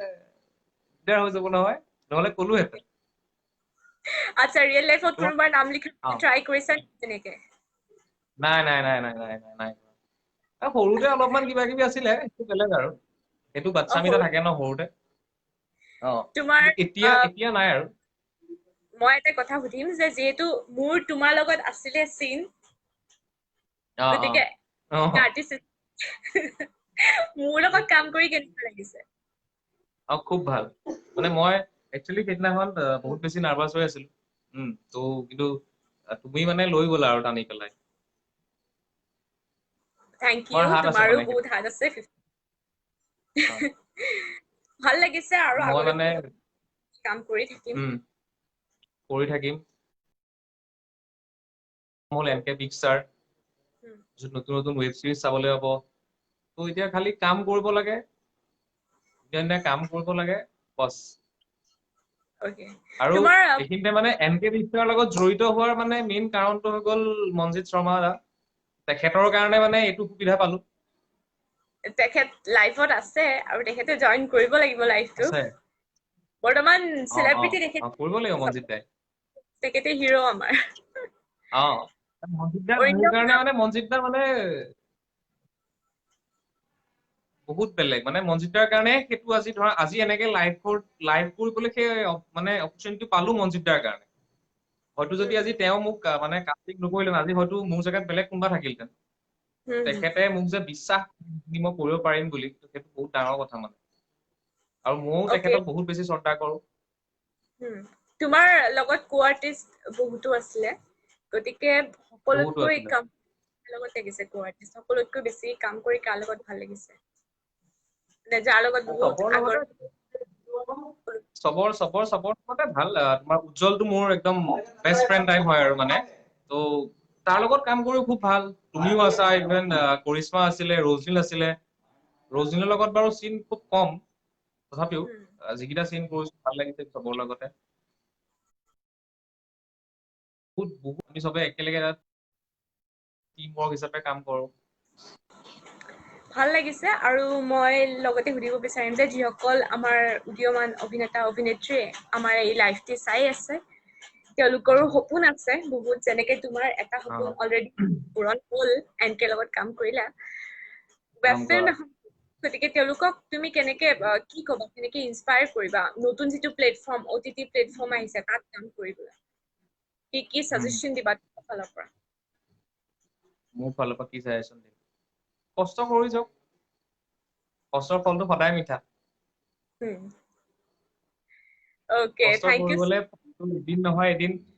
দিগদাৰ হৈ যাব নহয় নহলে কলোহেঁতেন আচ্ছা ৰিয়েল লাইফত কোনোবাৰ নাম লিখা ট্ৰাই কৰিছা তেনেকে নাই সৰুতে অলপমান কিবা কিবি আছিলে সেইটো বেলেগ আৰু সেইটো বাচ্ছামি এটা থাকে ন সৰুতে তোমাৰ এতিয়া নাই আৰু মই এটা কথা সুধিম যে যিহেতু মোৰ তোমাৰ লগত আছিলে চিন গতিকে আৰ্টিষ্ট মোৰ লগত কাম কৰি কেনেকুৱা লাগিছে খুব ভাল মানে মই একচুৱেলি সেইদিনাখন বহুত বেছি নাৰ্ভাছ হৈ আছিলো তো কিন্তু তুমি মানে লৈ গলা আৰু টানি পেলাই থেংক তোমাৰ ইউ হাত আছে তোমাৰো মানে বহুত হাত আছে ভাল লাগিছে আৰু মই আগলৈ মানে কাম কৰি থাকিম হ'ল এনকে বিগ ষ্টাৰ নতুন নতুন ৱেব চিৰিজ চাবলৈ হ'ব তো এতিয়া খালি কাম কৰিব লাগে কাম কৰিব লাগে বছ আৰু তোমাৰ এইখিনিতে মানে এনকে বিগ ষ্টাৰৰ লগত জড়িত হোৱাৰ মানে মেইন কাৰণটো হৈ গ'ল মনজিত শৰ্মা দা তেখেতৰ কাৰণে মানে এইটো সুবিধা পালো তেখেত লাইফত আছে আৰু তেখেতে জইন কৰিব লাগিব লাইফটো আছে বৰ্তমান চেলিব্ৰিটি কৰিব লাগিব মনজিত দাই তেখেতে হিৰো আমাৰ মনজিত দাৰ মোৰ অৰিন্দম কাৰণে মানে মনজিত দাৰ মানে বহুত বেলেগ মানে মনজিত দাৰ কাৰণে সেইটো আজি ধৰা আজি এনেকে লাইভ কৰিবলৈ সেই মানে অপৰচুনিটি পালো মনজিত দাৰ কাৰণে হয়তো যদি আজি তেওঁ মোক মানে কাষ্টিং নকৰিলেন আজি হয়তো মোৰ জেগাত বেলেগ কোনোবা থাকিলহেঁতেন তেখেতে মোক যে বিশ্বাস মই কৰিব পাৰিম বুলি সেইটো বহুত ডাঙৰ কথা মানে আৰু ময়ো তেখেতক বহুত বেছি শ্ৰদ্ধা কৰো তোমাৰ লগত কো-আৰ্টিষ্ট বহুতো আছিলে গতিকে সকলোতকৈ আছিলে। কাম লগত লাগিছে কো-আৰ্টিষ্ট সকলোতকৈ বেছি কাম কৰি কাৰ লগত ভাল লাগিছে মানে যাৰ লগত বহুত আগৰ চবৰ লগতে ভাল তোমাৰ উজ্জ্বলটো মোৰ একদম বেষ্ট ফ্ৰেণ্ড টাইপ হয় আৰু মানে তো তাৰ লগত কাম কৰি খুব ভাল তুমিও আছা ইভেন কৰিশ্মা আছিলে ৰজনীল আছিলে ৰজনীলৰ লগত বাৰু চিন খুব কম তথাপিও যিকেইটা চিন কৰিছো ভাল লাগিছে চবৰ লগতে বহুত আমি চবে একেলগে টিম ৱৰ্ক হিচাপে কাম কৰো ভাল লাগিছে আৰু মই লগতে সুধিব বিচাৰিম যে যিসকল আমাৰ উদীয়মান অভিনেতা অভিনেত্ৰীয়ে আমাৰ এই লাইভটি চাই আছে তেওঁলোকৰো সপোন আছে বহুত যেনেকে তোমাৰ এটা সপোন অলৰেডি পূৰণ হ'ল এনকে লগত কাম কৰিলা গতিকে তেওঁলোকক তুমি কেনেকে কি ক'বা কেনেকে ইনস্পায়াৰ কৰিবা নতুন যিটো প্লেটফৰ্ম OTT প্লেটফৰ্ম আহিছে তাত কাম কৰিবলৈ কি সাজেশন দিবা তোমাৰ ফালৰ পৰা মোৰ ফালৰ পৰা কি চাজেশন দিম কষ্ট কৰি যাওক কষ্টৰ ফলটো সদায় মিঠা ওকে কষ্ট থ্যাংক ইউ কৰিবলে এদিন নহয়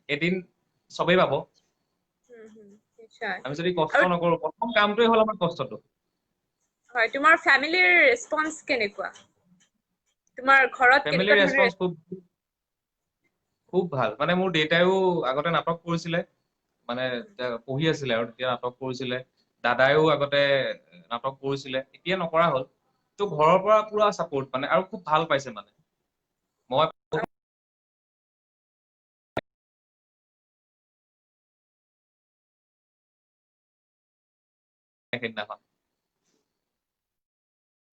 এদিন সবেই পাব আমি যদি কষ্ট নকৰো প্ৰথম কামটোৱে হ'ল আমাৰ কষ্টটো হয় তোমাৰ ফ্যামিলিৰ ৰেসপন্স কেনেকুৱা তোমাৰ ঘৰত ফ্যামিলিৰ কেনেকুৱা ৰেসপন্স খুব ভাল মানে মোৰ দেউতাইও আগতে নাটক কৰিছিলে মানে পঢ়ি আছিলে আৰু তেতিয়া নাটক কৰিছিলে দাদাইও আগতে নাটক কৰিছিলে এতিয়া নকৰা হ'ল তো ঘৰৰ পৰা পুৰা সাপোৰ্ট মানে আৰু খুব ভাল পাইছে মানে মই সেইদিনাখন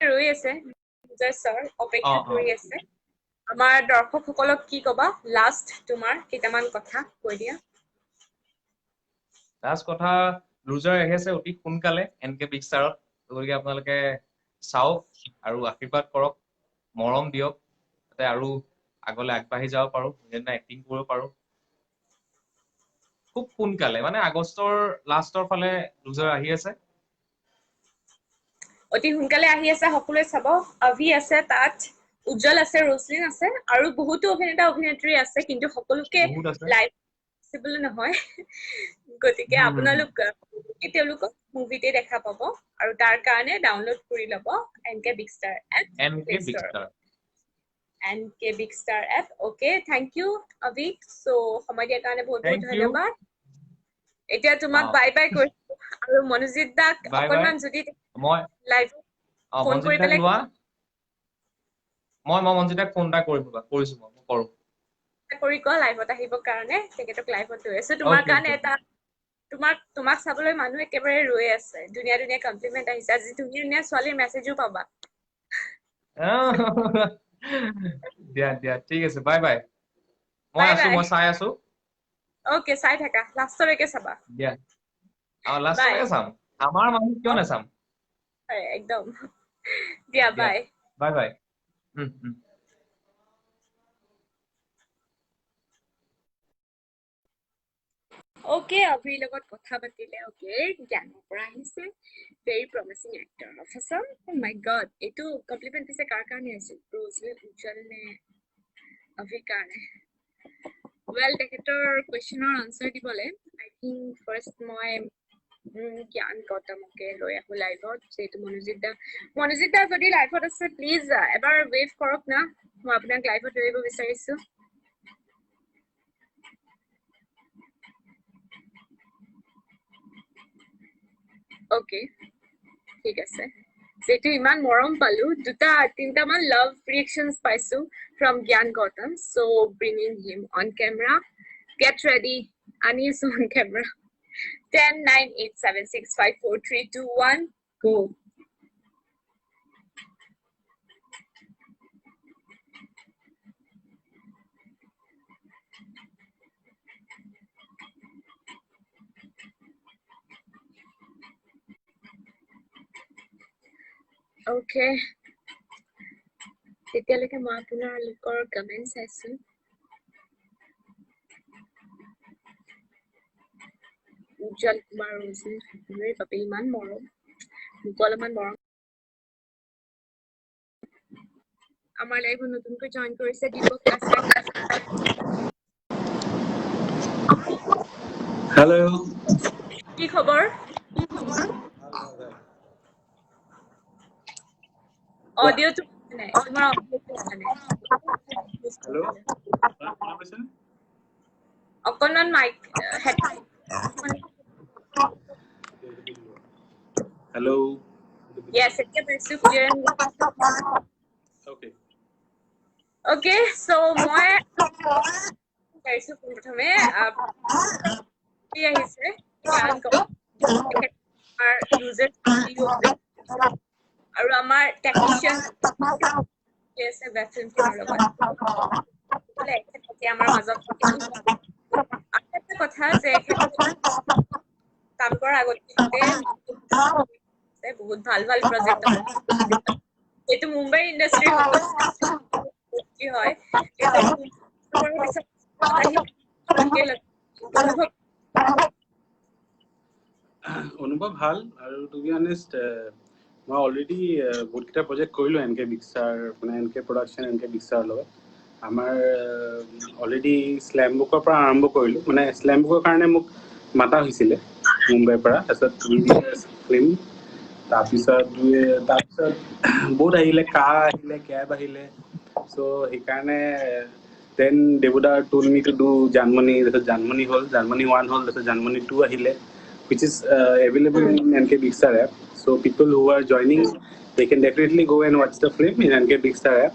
ৰৈ আছে স্যাৰ অপেক্ষা কৰি আছে আমাৰ দৰ্শকসকলক কি কবা লাষ্ট তোমাৰ কেইটামান কথা কৈ দিয়া লাষ্ট কথা লুজাৰ আহি আছে অতি সোনকালে এনকে বিগ ষ্টাৰত গতিকে আপোনালোকে চাওক আৰু আশীৰ্বাদ কৰক মৰম দিয়ক যাতে আৰু আগলৈ আগবাঢ়ি যাব পাৰো যেনে এক্টিং কৰিব পাৰো খুব সোনকালে মানে আগষ্টৰ লাষ্টৰ ফালে লুজাৰ আহি আছে অতি সোনকালে আহি আছে সকলোৱে চাব অভি আছে তাত উজ্জ্বল আছে ৰজনীন আছে আৰু বহুতো অভিনেতা অভিনেত্ৰী আছে কিন্তু সকলোকে বহুত আছে লাইভ পচিবল নহয় গতিকে আপোনালোক তেওঁলোকক মুভিতে দেখা পাব আৰু তাৰ কাৰণে ডাউনলোড কৰি ল'ব NK big star app NK big star app okay thank you Abhi so সময় দিয়াৰ কাৰণে বহুত বহুত ধন্যবাদ এতিয়া তোমাক বাই বাই কৰিছো আৰু মনোজিত দাক অকণমান যদি মই লাইভ ফোন কৰি মনজিত দাক লোৱা মই মনজিত দাক ফোন এটা কৰিছো মই কৰো কৰি ক লাইভত আহিবৰ কাৰণে তেখেতক লাইভত লৈ আছো তোমাৰ কাৰণে এটা তোমাক চাবলৈ মানুহ একেবাৰে ৰৈ আছে ধুনীয়া ধুনীয়া কমপ্লিমেন্ট আহিছে আজি ধুনীয়া ছোৱালীৰ মেছেজো পাবা দিয়া ঠিক আছে বাই বাই মই চাই আছো ওকে চাই থাকা লাষ্টলৈকে চাবা দিয়া লাষ্টলৈকে চাম আমাৰ মানুহ কিয় নাচাম একদম দিয়া বাই বাই ওকে অভিৰ লগত কথা পাতিলে ওকে জ্ঞানৰ পৰা আহিছে very promising actor of Assam oh my god এইটো কমপ্লিমেন্ট পিছে কাৰ কাৰণে আছিল ৰজনীল উজ্জ্বল নে অভিৰ কাৰণে ৱেল তেখেতৰ কুৱেশ্যনৰ আনচাৰ দিবলৈ আই থিংক ফাৰ্ষ্ট মই জ্ঞান গৌতমকে লৈ আহো লাইভত যিহেতু মনোজিত দা যদি লাইভত আছে প্লিজ এবাৰ ৱেভ কৰক না মই আপোনাক লাইভত লৈ আহিব বিচাৰিছো ওকে ঠিক আছে যেহেতু ইমান মৰম পালো তিনটামান লাভ ৰিয়েকশ্যনছ পাইছো from Gyan Gautam so bringing him on camera get ready আনিছো অন কেমেৰা 10 9 8 7 6 5 4 3 2 1 go ওকে তেতিয়ালৈকে মই আপোনালোকৰ কমেন্ট চাইছো উজ্জ্বল কুমাৰ ৰজনীৰ বাবে ইমান মৰম মোক অলপমান মৰম আমাৰ লাইভত নতুনকৈ জইন কৰিছে দীপক কাছাৰ Hello. কি খবৰ? অডিঅ'টো নাই, তোমাৰ অডিঅ'টো নাই। Hello. অকণমান মাইক Hello. Yes, এতিয়া পাইছো ক্লিয়াৰ। Okay. অ'কে, চ' মই পাৰিছো প্ৰথমে কি আহিছে গান আমাৰ ইউজাৰ আৰু আমাৰ টেকনিচিয়ান আছে ৱেব ফিল্মখনৰ লগত আমাৰ মাজত এটা কথা যে কাম কৰাৰ আগতে বহুত ভাল ভাল প্ৰজেক্ট এইটো মুম্বাই ইণ্ডাষ্ট্ৰি হয় অনুভৱ ভাল আৰু টু বি অনেষ্ট মই অলৰেডি বহুতকেইটা প্ৰজেক্ট কৰিলোঁ এনকে বিক্সাৰ মানে এনকে প্ৰডাকশ্যন এনকে বিক্সাৰ লগত আমাৰ অলৰেডি স্লেম বুকৰ পৰা আৰম্ভ কৰিলোঁ মানে স্লেম বুকৰ কাৰণে মোক মাতা হৈছিলে মুম্বাইৰ পৰা তাৰপিছত ফিল্ম তাৰপিছত বহুত আহিলে কাৰ আহিলে কেব আহিলে চ' সেইকাৰণে then Debuda told me to do Janmoni তাৰপিছত জানমণি হ'ল জানমণি 1 হ'ল তাৰপিছত জানমণি 2 আহিলে which is available in NK Big Star app. So people who are joining, they can definitely go and watch the film in NK Big Star app.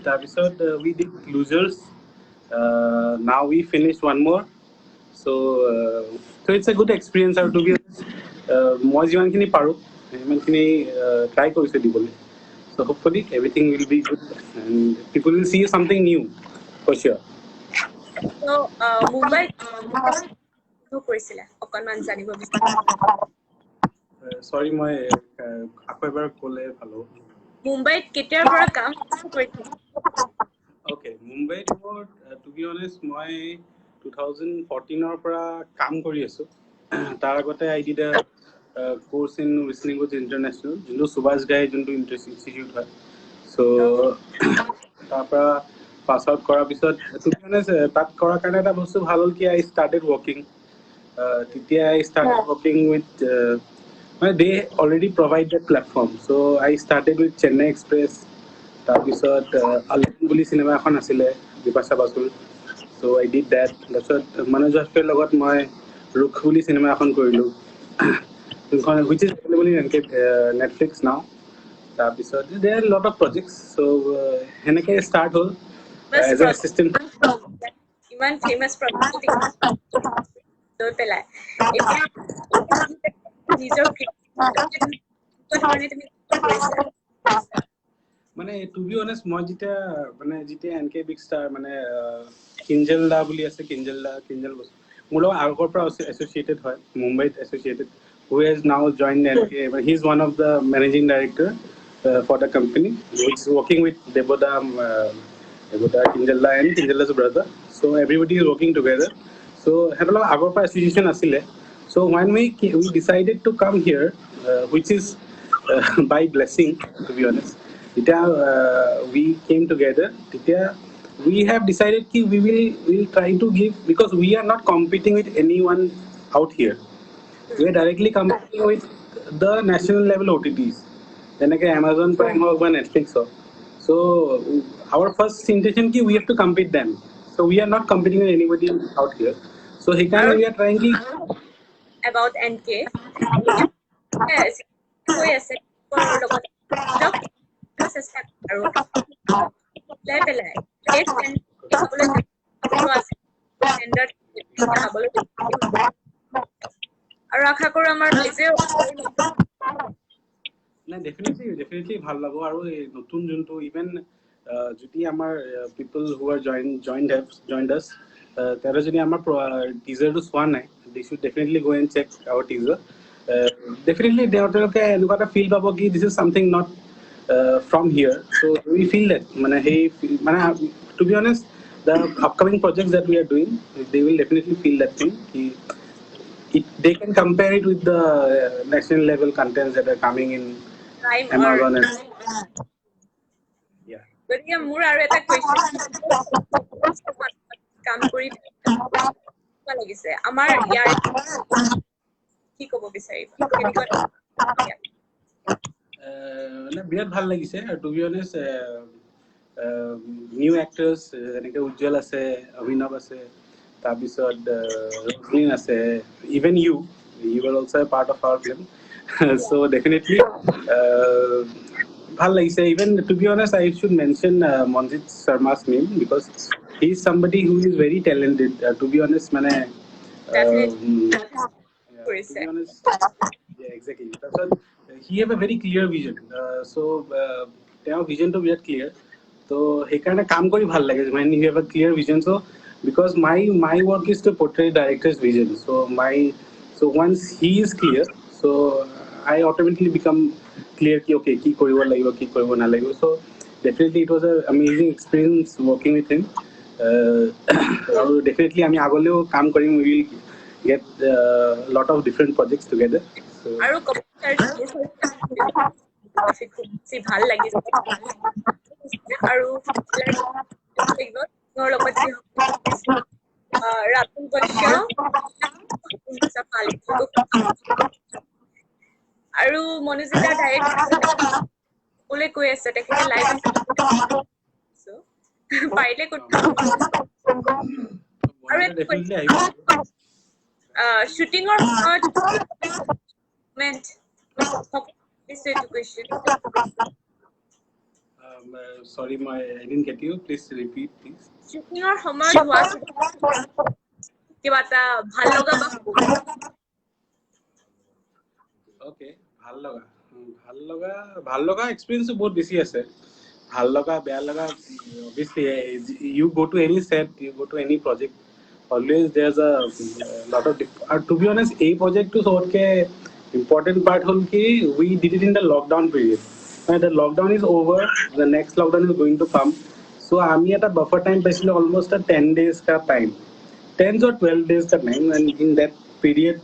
তাৰপিছত we did Losers. Now we finished one more. So it's a good experience আৰু to be honest, মই যিমানখিনি পাৰোঁ সিমানখিনি try কৰিছোঁ দিবলৈ. So hopefully everything will be good and people will see something new for sure. So Mumbai কৰিছিলে অকণমান জানিব বিচাৰিম Sorry মই আকৌ এবাৰ ক'লে ভাল হ'ব মুম্বাইত কেতিয়াৰ পৰা কাম কৰিছে Okay, Mumbai to be honest, মই 2014 পৰা কাম কৰি আছো। তাৰ আগতে I did a course in Whistling Woods International, যোনটো সুভাষ ঘাই যোনটো ইনষ্টিটিউট হয়। So তাৰ পৰা পাছ আউট কৰাৰ পিছত to be honest তাত কৰাৰ কাৰণে এটা বস্তু ভাল হ'ল কি I started working. তেতিয়া I started working with they already provide that platform. So I started with Chennai Express. তাৰপিছত আলম বুলি চিনেমা এখন আছিলে বিপাশা বাসুৰ চ' আই ডিড ডেট তাৰপিছত মনোজ বাজপেয়ীৰ লগত মই ৰুখ বুলি চিনেমা এখন কৰিলোঁ যোনখন which is available in Netflix নাও তাৰপিছত দে আৰ লট অফ প্ৰজেক্টছ চ' সেনেকৈ ষ্টাৰ্ট হ'ল এজ এ এছিষ্টেণ্ট ইমান ফেমাছ প্ৰজেক্ট লৈ পেলাই নিজৰ ধৰণে তুমি কৰিছা মানে টু বি অনেষ্ট মই যেতিয়া এনকে বিগ ষ্টাৰ মানে কিঞ্জল দা বুলি আছে কিঞ্জল মোৰ লগত আগৰ পৰা এছ'চিয়েটেড হয় মুম্বাইত associated who has now join NK he is one of the managing director for the company which is working with দেৱদা কিঞ্জল দা এণ্ড কিঞ্জল দাছ brother so' everybody is working together so' সিহঁতৰ লগত আগৰ পৰা এছ'চিয়েশ্যন আছিলে so' when we decided to come here which is by blessing to be honest we came together we have decided ki we'll try to give because we are not competing with anyone out here we are directly competing with the national level OTTs like Amazon Prime or Netflix so our first intention ki we have to compete them so we are not competing with anybody out here so we are trying ki about NK yes yes চেষ্টা আৰু পেলাই আৰু আশা কৰোঁ আমাৰ definitely ভাল লাগব আৰু এই নতুন যোনটো ইভেন যদি আমাৰ people who are joined us তাৰা যদি আমাৰ টিজাৰটো চোৱা নাই they should definitely go and check our teaser definitely তেওঁলোকে এনেকুৱা এটা ফিল পাব কি this is something not from here so we feel that to be honest the upcoming projects that we are doing they will definitely feel that thing they can compare it with the national level contents that are coming in Amazon and yeah গতিকে মোৰ আৰু এটা question কাম কৰি আমাৰ ইয়াৰ কি ক'ব বিচাৰিবা কেনেকুৱা মানে বিৰাট ভাল লাগিছে আৰু to be honest new actors যেনেকে উজ্জ্বল আছে অভিনৱ আছে তাৰপিছত ৰজনীন আছে even you are also a part of our film so' definitely ভাল লাগিছে even to be honest I should mention Manjit Sharma's name because he is somebody who is very talented to be honest মানে to কৰিছে be honest yeah exactly তাৰপিছত he have a very clear vision so তেওঁৰ visionটো বিৰাট clear তো সেইকাৰণে কাম কৰি ভাল লাগে when you have a clear vision so because my work is to portray director's vision so once he is clear so I automatically become clear ki okay ki koribo lagibo ki koribo na lagibo so definitely it was an amazing experience working with him আৰু definitely আমি আগলৈও কাম কৰিম we will get lot of different projects together so আৰু ক'ব বিচাৰিছো ভাল লাগিছে আৰু মোৰ লগত যি ৰাতুল বৈশ্য আৰু মনোজিতা ডাইৰেক্ট ওলে কৈ আছে তেখেতে লাইভ পাৰিলে আৰু definitely আহিব শ্বুটিঙৰ সময়ত sorry I didn't get you please repeat please শ্বুটিঙৰ সময়ত হোৱা কিবা এটা ভাল লগা বা okay ভাল লগা experience বহুত বেছি আছে ভাল লগা বেয়া লগা obviously you go to any set you go to any project always there's a lot of to be honest a project to সবতকে important part হল কি we did it in the lockdown period when the lockdown is over the next lockdown is going to come so আমি এটা buffer time পাইছিলো almost a 10 days ka time 10 or 12 days ka time and in that period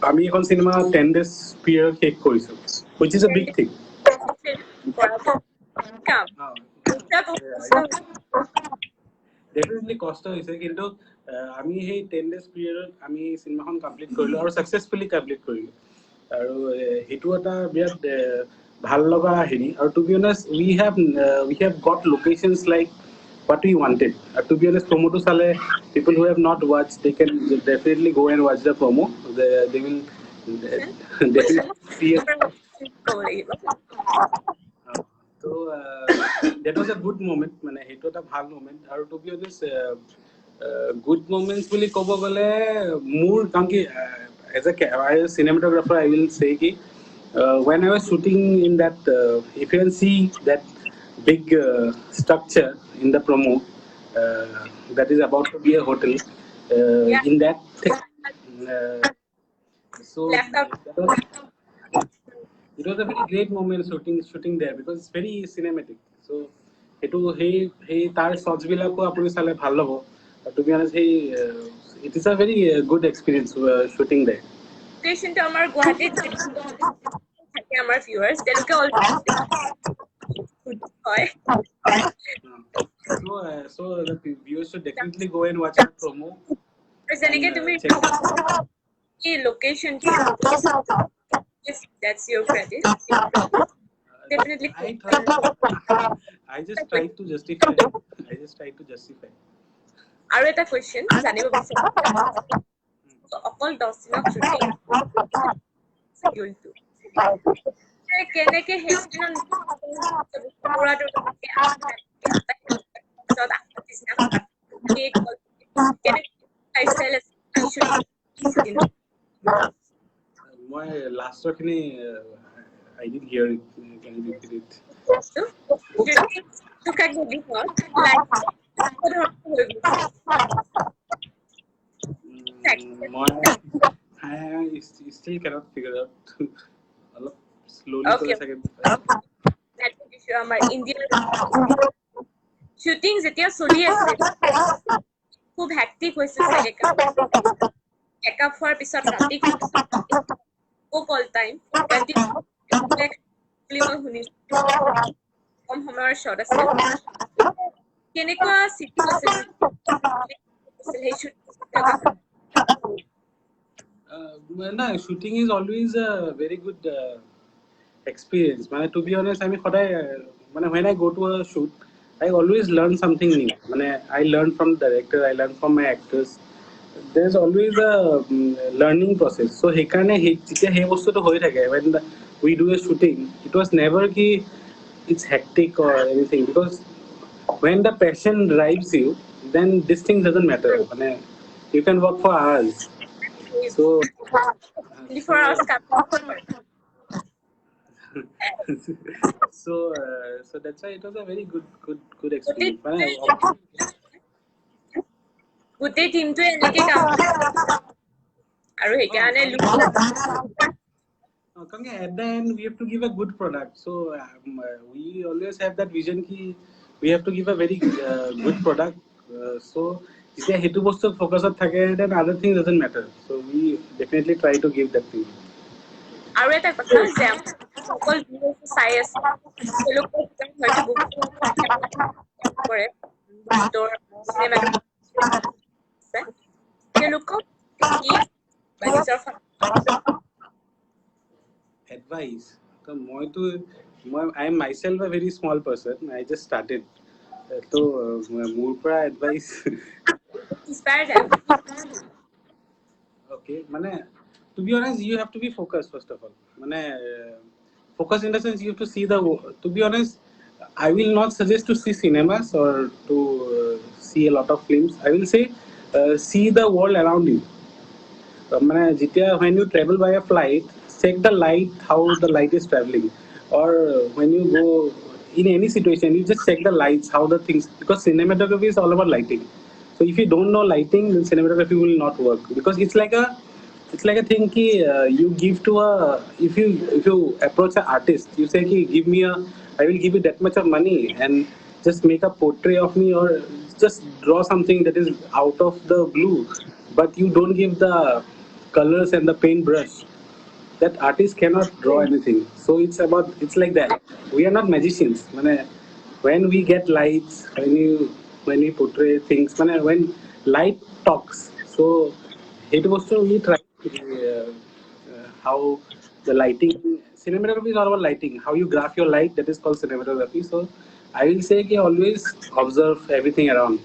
আমি এখন cinema 10 days period শেষ কৰিছো which is a big thing definitely কষ্ট হৈছে কিন্তু আমি সেই 10 days period আমি সিনেমাখন কমপ্লিট কৰিলো আৰু সাকসেসফুলি কমপ্লিট কৰিলো আৰু হেতু এটা বিৰাট ভাল লগা হেৰি আৰু to be honest we have got locations like what we wanted to be honest promo to sale people who have not watched they can definitely go and watch the promo they will definitely see it. So that was a good moment মানে হেতু এটা ভাল moment আৰু to be honest good moments বুলি ক'ব গলে মোৰ কাৰণ কি as a cinematographer I will say ki when I was shooting in that if you can see that big structure in the promo that is about to be a hotel in that so it was a very great moment shooting there because it's very cinematic so etu hey tar shots bilako apuni sale bhal lobo to be honest hey it is a very good experience shooting there location তো আমাৰ গুৱাহাটীত থাকে আমাৰ viewers তেওঁলোকে already হয় so the viewers should definitely go and watch the promo যেনেকে তুমি কি location that's your credit definitely I just tried to justify আৰু এটা কোৱেশ্চন জানিব বিচাৰিম অকল 10 দিনৰ ছুটি শিডিউলটো কেনেকে হেডন পুৰাটো মই লাষ্টৰ খিনি I didn't hear it can you repeat it to cut the before like I still cannot figure out slowly okay that is our Indian shooting যেতিয়া চলি আছে খুব হেক্টিক হৈছে একা ফৰ পিছত ৰাতি কল টাইম ফিল্ম শুনি কম সময়ৰ শট আছে কেনেকুৱা চিটি আছে সেই shoot No, shooting is always a very good experience. To be honest, when I go to a shoot, I always learn something new. I learn from the director, I learn from my actors. There's always a learning process. So when we do a shooting, it was never ki it's hectic or anything, because when the passion drives you, then this thing doesn't matter. You can work for hours. So, 24 hours so that's why it was a very good গোটেই experience. গোটেই টিমটোৱে এনেকে কাম আৰু সেইকাৰণে At the end, we have to give a good product. So we always have that vision ki we have to give a very good product. So যেতিয়া সেইটো বস্তু ফোকাসত থাকে, then other things doesn't matter. So we definitely try to give that thing. আৰু এটা কথা যে সকল video' চাই আছে তেওঁলোকৰ হয়তো বহুত কৰে বহুতৰ চিনেমা তেওঁলোকক কি নিজৰ Advice. So I am myself a very small person. I just started. So মোৰ পৰা advice. inspire them. Okay, to be honest, you have to be focused first of all. Focus in the sense you have to see to be honest, I will not suggest to see cinemas or to see a lot of films. I will say see the world around you. When you travel by a flight, check the light, how the light is traveling. Or when you go in any situation, you just check the lights, how the things, because cinematography is all about lighting. So if you don't know lighting, then cinematography will not work, because it's like a thing ki you give to a, if you approach an artist, you say ki I will give you that much of money and just make a portrait of me, or just draw something that is out of the blue, but you don't give the colors and the paintbrush. That artist cannot draw anything. So it's like that. We are not magicians. When we get lights, when we portray things, when light talks. So it was to we try how the lighting, cinematography is all about lighting. How you graph your light, that is called cinematography. So I will say ki always observe everything around.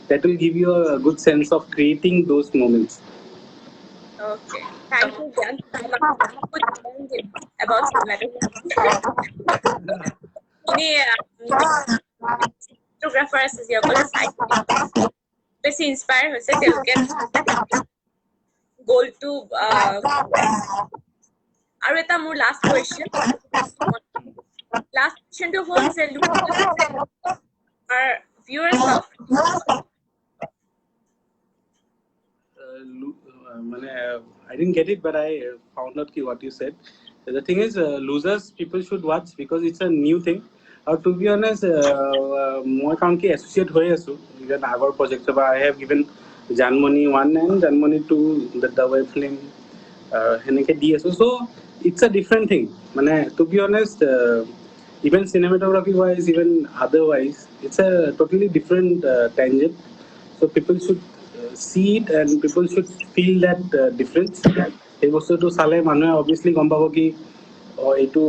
That will give you a good sense of creating those moments. Okay, thank you, Jan, about any photographer আছে যিসকলে চাই বেছি inspire হৈছে তেওঁলোকে গ'লটো আৰু এটা মোৰ last কুৱেশ্যনটো হ'ল যে our viewers of I didn't get it, but I found out what you said. The thing is, losers people should watch because it's a new thing. To be honest, মই কাৰণ কি associate হৈ আছো even আগৰ project I have given Janmoni 1 and Janmoni 2, the web film সেনেকে দি আছো. So it's a different thing. To be honest, even cinematography wise, even otherwise, it's a totally different tangent. So people should see it and people should feel that difference. এই বস্তুটো চালে মানুহে obviously গম পাব কি এইটো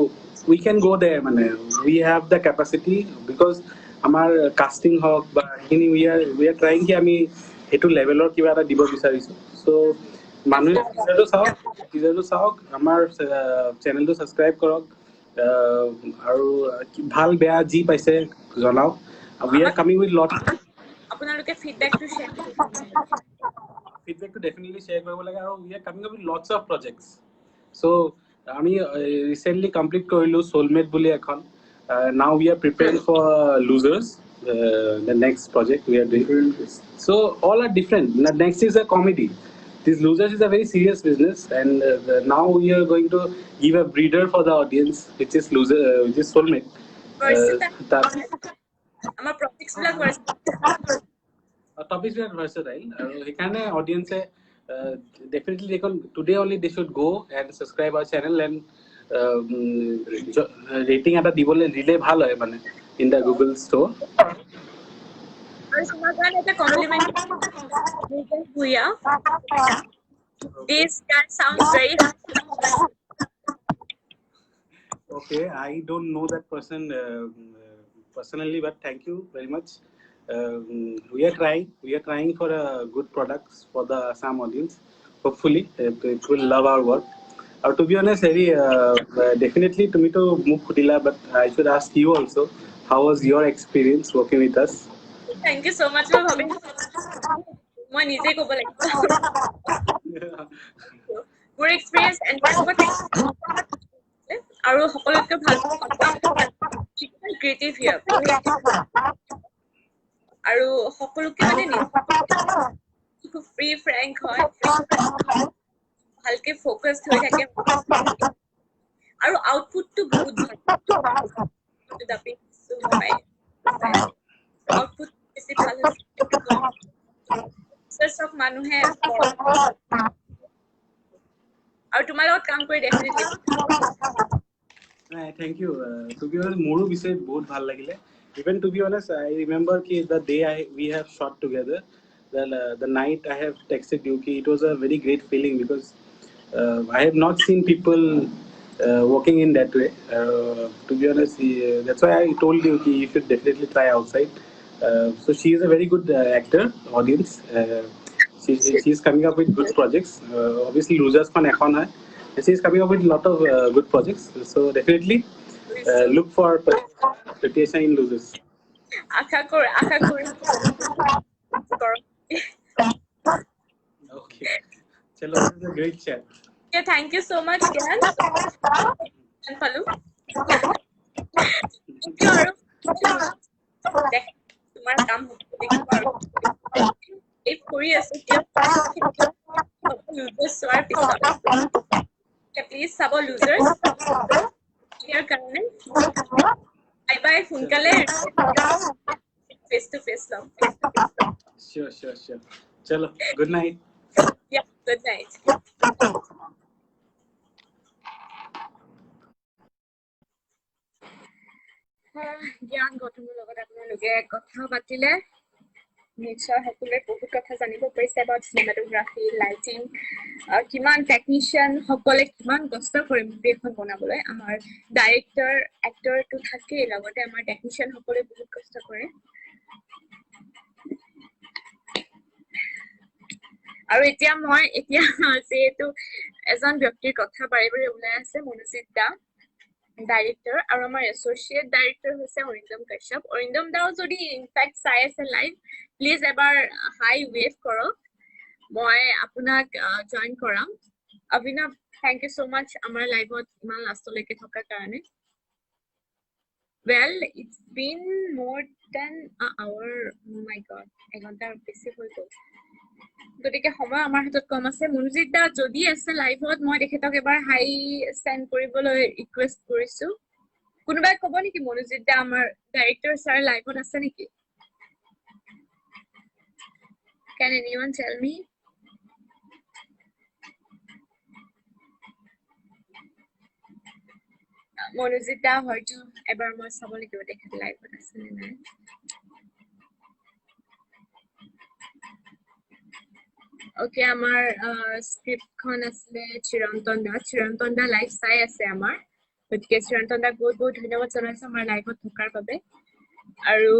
we can go there. We have the capacity, because আমাৰ casting হওক বা এইখিনি we are trying কি আমি সেইটো লেভেলৰ কিবা এটা দিব বিচাৰিছো. So মানুহে টিজাৰটো চাওক, আমাৰ চেনেলটো ছাবস্ক্ৰাইব কৰক, আৰু ভাল বেয়া যি পাইছে জনাওক. We are coming with lot. আপোনালোকে ফিডবেকটো definitely share কৰিব লাগে, আৰু we are coming up with lots of projects. So আমি recently complete কৰিলো Soulmate বুলি এখন. Now we are preparing for Losers, the next project we are doing. So all are different. Next is a comedy. This Losers is a very serious business, and now we are going to give a breather for the audience, which is Soulmate. আমাৰ projects বিলাক topics are versatile. Hekane audience definitely today only they should go and subscribe our channel, and rating eta dibole dile bhal hoy in the Google store. আৰু তোমাৰ কাৰণে এটা complement ভূয়া This guy sounds very Okay, I don't know that person personally, but thank you very much. We are trying. We are trying for good products for the Assam audience. Hopefully, it will love our work. To be honest, Harry, definitely to me to move Kudila, but I should ask you also. How was your experience working with us? Thank you so much. মই ভাবিছো মই নিজে ক'ব লাগিব মোৰ experience and আৰু সকলোতকৈ ভাল ক্ৰিয়েটিভ হিয়াৰ আৰু সকলোকে মানে খুব ফ্ৰী ফ্ৰেংক হয় ভালকে ফ'কাছড হৈ থাকে আৰু আউটপুটটো বহুত ভাল আউটপুট বেছি ভাল হৈছে চব মানুহে আৰু তোমাৰ লগত কাম কৰি definitely Thank you. To be honest, Muru Bisay both bhal lagile. Even to be honest, I remember ki the day we have shot together, the night I have texted you ki it was a very great feeling because I have not seen people working in that way. To be honest, that's why I told you ki you should definitely try outside. So she is a very good actor, audience. She is coming up with good projects. Obviously, Losers Fan ekhon hai. She is coming up with a lot of good projects. So definitely look for Pratyesha in Losers. আশা কৰি Okay. Chalo, this is a great chat. Yeah, thank you so much, Gyan. Palu. Thank you, Aru. তোমাৰ কাম if কৰি আছো losers চোৱাৰ পিছত please চাব losers ইয়াৰ কাৰণে bye bye সোনকালে face to face লম Sure. Chalo, good night. yeah good night জ্ঞান গঠনৰ লগত আপোনালোকে কথা পাতিলে নিশ্চয় সকলোৱে বহুত কথা জানিব পাৰিছে about cinematography, lighting, কিমান টেকনিচিয়ান সকলে কিমান কষ্ট কৰে মুভি এখন বনাবলৈ আমাৰ ডাইৰেক্টৰ এক্টৰটো থাকেই লগতে আমাৰ টেকনিচিয়ান সকলে বহুত কষ্ট কৰে আৰু এতিয়া যিহেতু এজন ব্যক্তিৰ কথা বাৰে বাৰে ওলাই আছে মনোজিত দা ডাইৰেক্টৰ আৰু আমাৰ এছ'চিয়েট ডাইৰেক্টৰ হৈছে অৰিন্দম কাশ্যপ অৰিন্দম দাও যদি ইনফেক্ট চাই আছে লাইভ প্লিজ এবাৰ হাই ৱেভ কৰক মই আপোনাক জইন কৰাম অভিনৱ থেংক ইউ so much আমাৰ লাইভত ইমান লাষ্টলৈকে থকাৰ কাৰণে well it's been more than an hour oh my god এঘণ্টাৰ বেছি হৈ গ'ল গতিকে সময় আমাৰ হাতত কম আছে মনোজিত দা যদি আছে লাইভত মই তেখেতক এবাৰ হাই চেণ্ড কৰিবলৈ ৰিকুৱেষ্ট কৰিছো কোনোবাই ক'ব নেকি মনোজিত দা আমাৰ ডাইৰেক্টৰ ছাৰ লাইভত আছে নেকি can anyone tell me Manojit দা হয়তো এবাৰ মই চাব লাগিব তেখেত লাইভত আছে নে নাই ওকে আমাৰ স্ক্ৰিপ্টখন আছিলে চিৰন্তন দা লাইভ চাই আছে আমাৰ গতিকে চিৰন্তন দাক বহুত বহুত ধন্যবাদ জনাইছো আমাৰ লাইভত থকাৰ বাবে আৰু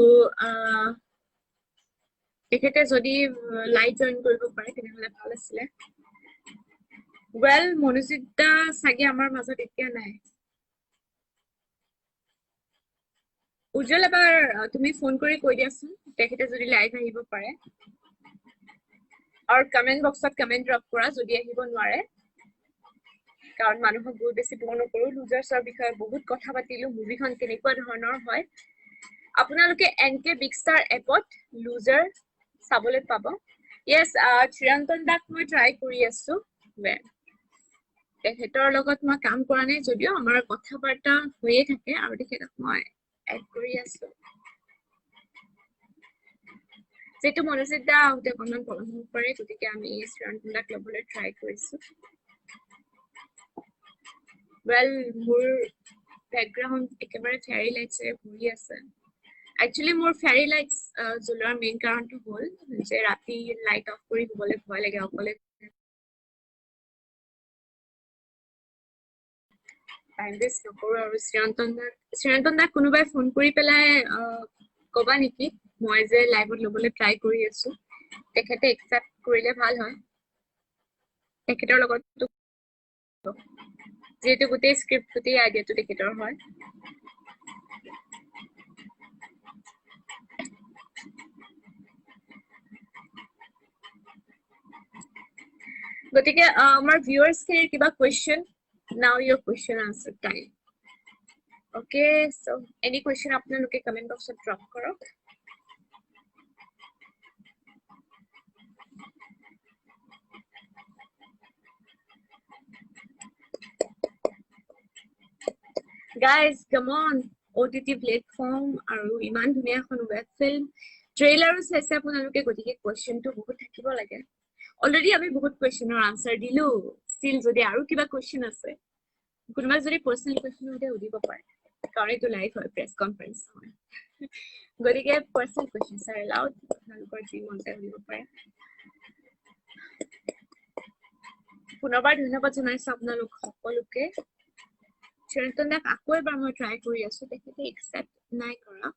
তেখেতে যদি লাইভ জইন কৰিব পাৰে তেনেহ'লে ভাল আছিলে well মনোজিত দা চাগে আমাৰ মাজত এতিয়া নাই উজ্জ্বল এবাৰ তুমি ফোন কৰি কৈ দিয়াচোন তেখেতে যদি লাইভ আহিব পাৰে আৰু কমেন্ট বক্সত কমেন্ট ড্ৰপ কৰা যদি আহিব নোৱাৰে কাৰণ মানুহক বহুত বেছি বৰ নকৰো লুজাৰ্ছৰ বিষয়ে বহুত কথা পাতিলো মুভিখন কেনেকুৱা ধৰণৰ হয় আপোনালোকে এনকে বিগ ষ্টাৰ এপত লুজাৰ চাবলৈ পাব ইয়েছ চিৰন্তন দাক মই ট্ৰাই কৰি আছো তেখেতৰ লগত মই কাম কৰা নাই যদিও আমাৰ কথা বাৰ্তা হৈয়ে থাকে আৰু তেখেতক মই এড কৰি আছো যেটো মনোজিত দা আহোঁতে অকণমান প্ৰব্লেম হ'ব পাৰে গতিকে আমি চিৰন্তন দাক ল'বলৈ ট্ৰাই কৰিছো well মোৰ বেকগ্ৰাউণ্ড একেবাৰে ফেৰী লাইটছে ঘূৰি আছে একচুৱেলি মোৰ ফেৰী লাইটছ জ্বলোৱাৰ মেইন কাৰণটো হ'ল যে ৰাতি লাইট অফ কৰি শুবলৈ ভয় লাগে অকলে টাইম ৱেষ্ট নকৰোঁ আৰু শ্ৰীৰন্তন দাক কোনোবাই ফোন কৰি পেলাই ক'বা নেকি মই যে লাইভত ল'বলৈ ট্ৰাই কৰি আছোঁ তেখেতে একচেপ্ট কৰিলে ভাল হয় তেখেতৰ লগত যিহেতু গোটেই স্ক্ৰিপ্ট গোটেই আইডিয়াটো তেখেতৰ হয় গতিকে আমাৰ ভিউৱাৰ্ছ খিনিৰ কিবা question now your question answer time okay so' any question আপোনালোকে কমেণ্ট বক্সত ড্ৰপ কৰক Guys, come on. OTT platform আৰু ইমান ধুনীয়া এখন ৱেব ফিল্ম ট্ৰেইলাৰো চাইছে আপোনালোকে গতিকে কুৱেশ্যনটো বহুত থাকিব লাগে অলৰেডি আমি বহুত কুৱেশ্যনৰ আনসাৰ দিলো ষ্টিল যদি আৰু কিবা কুৱেশ্যন আছে কোনোবা যদি পাৰ্চনেল কুৱেশ্যন হ'লে সুধিব পাৰে কাৰণ এইটো লাইভ হয় প্ৰেছ কনফাৰেন্স হয় গতিকে পাৰ্চনেল কুৱেশ্যন আৰ এলাউড আপোনালোকৰ যি মন যায় সুধিব পাৰে পুনৰবাৰ ধন্যবাদ জনাইছো আপোনালোক সকলোকে শ্ৰীৰন্তন দাক আকৌ এবাৰ মই ট্ৰাই কৰি আছো তেখেতে একচেপ্ট নাই কৰা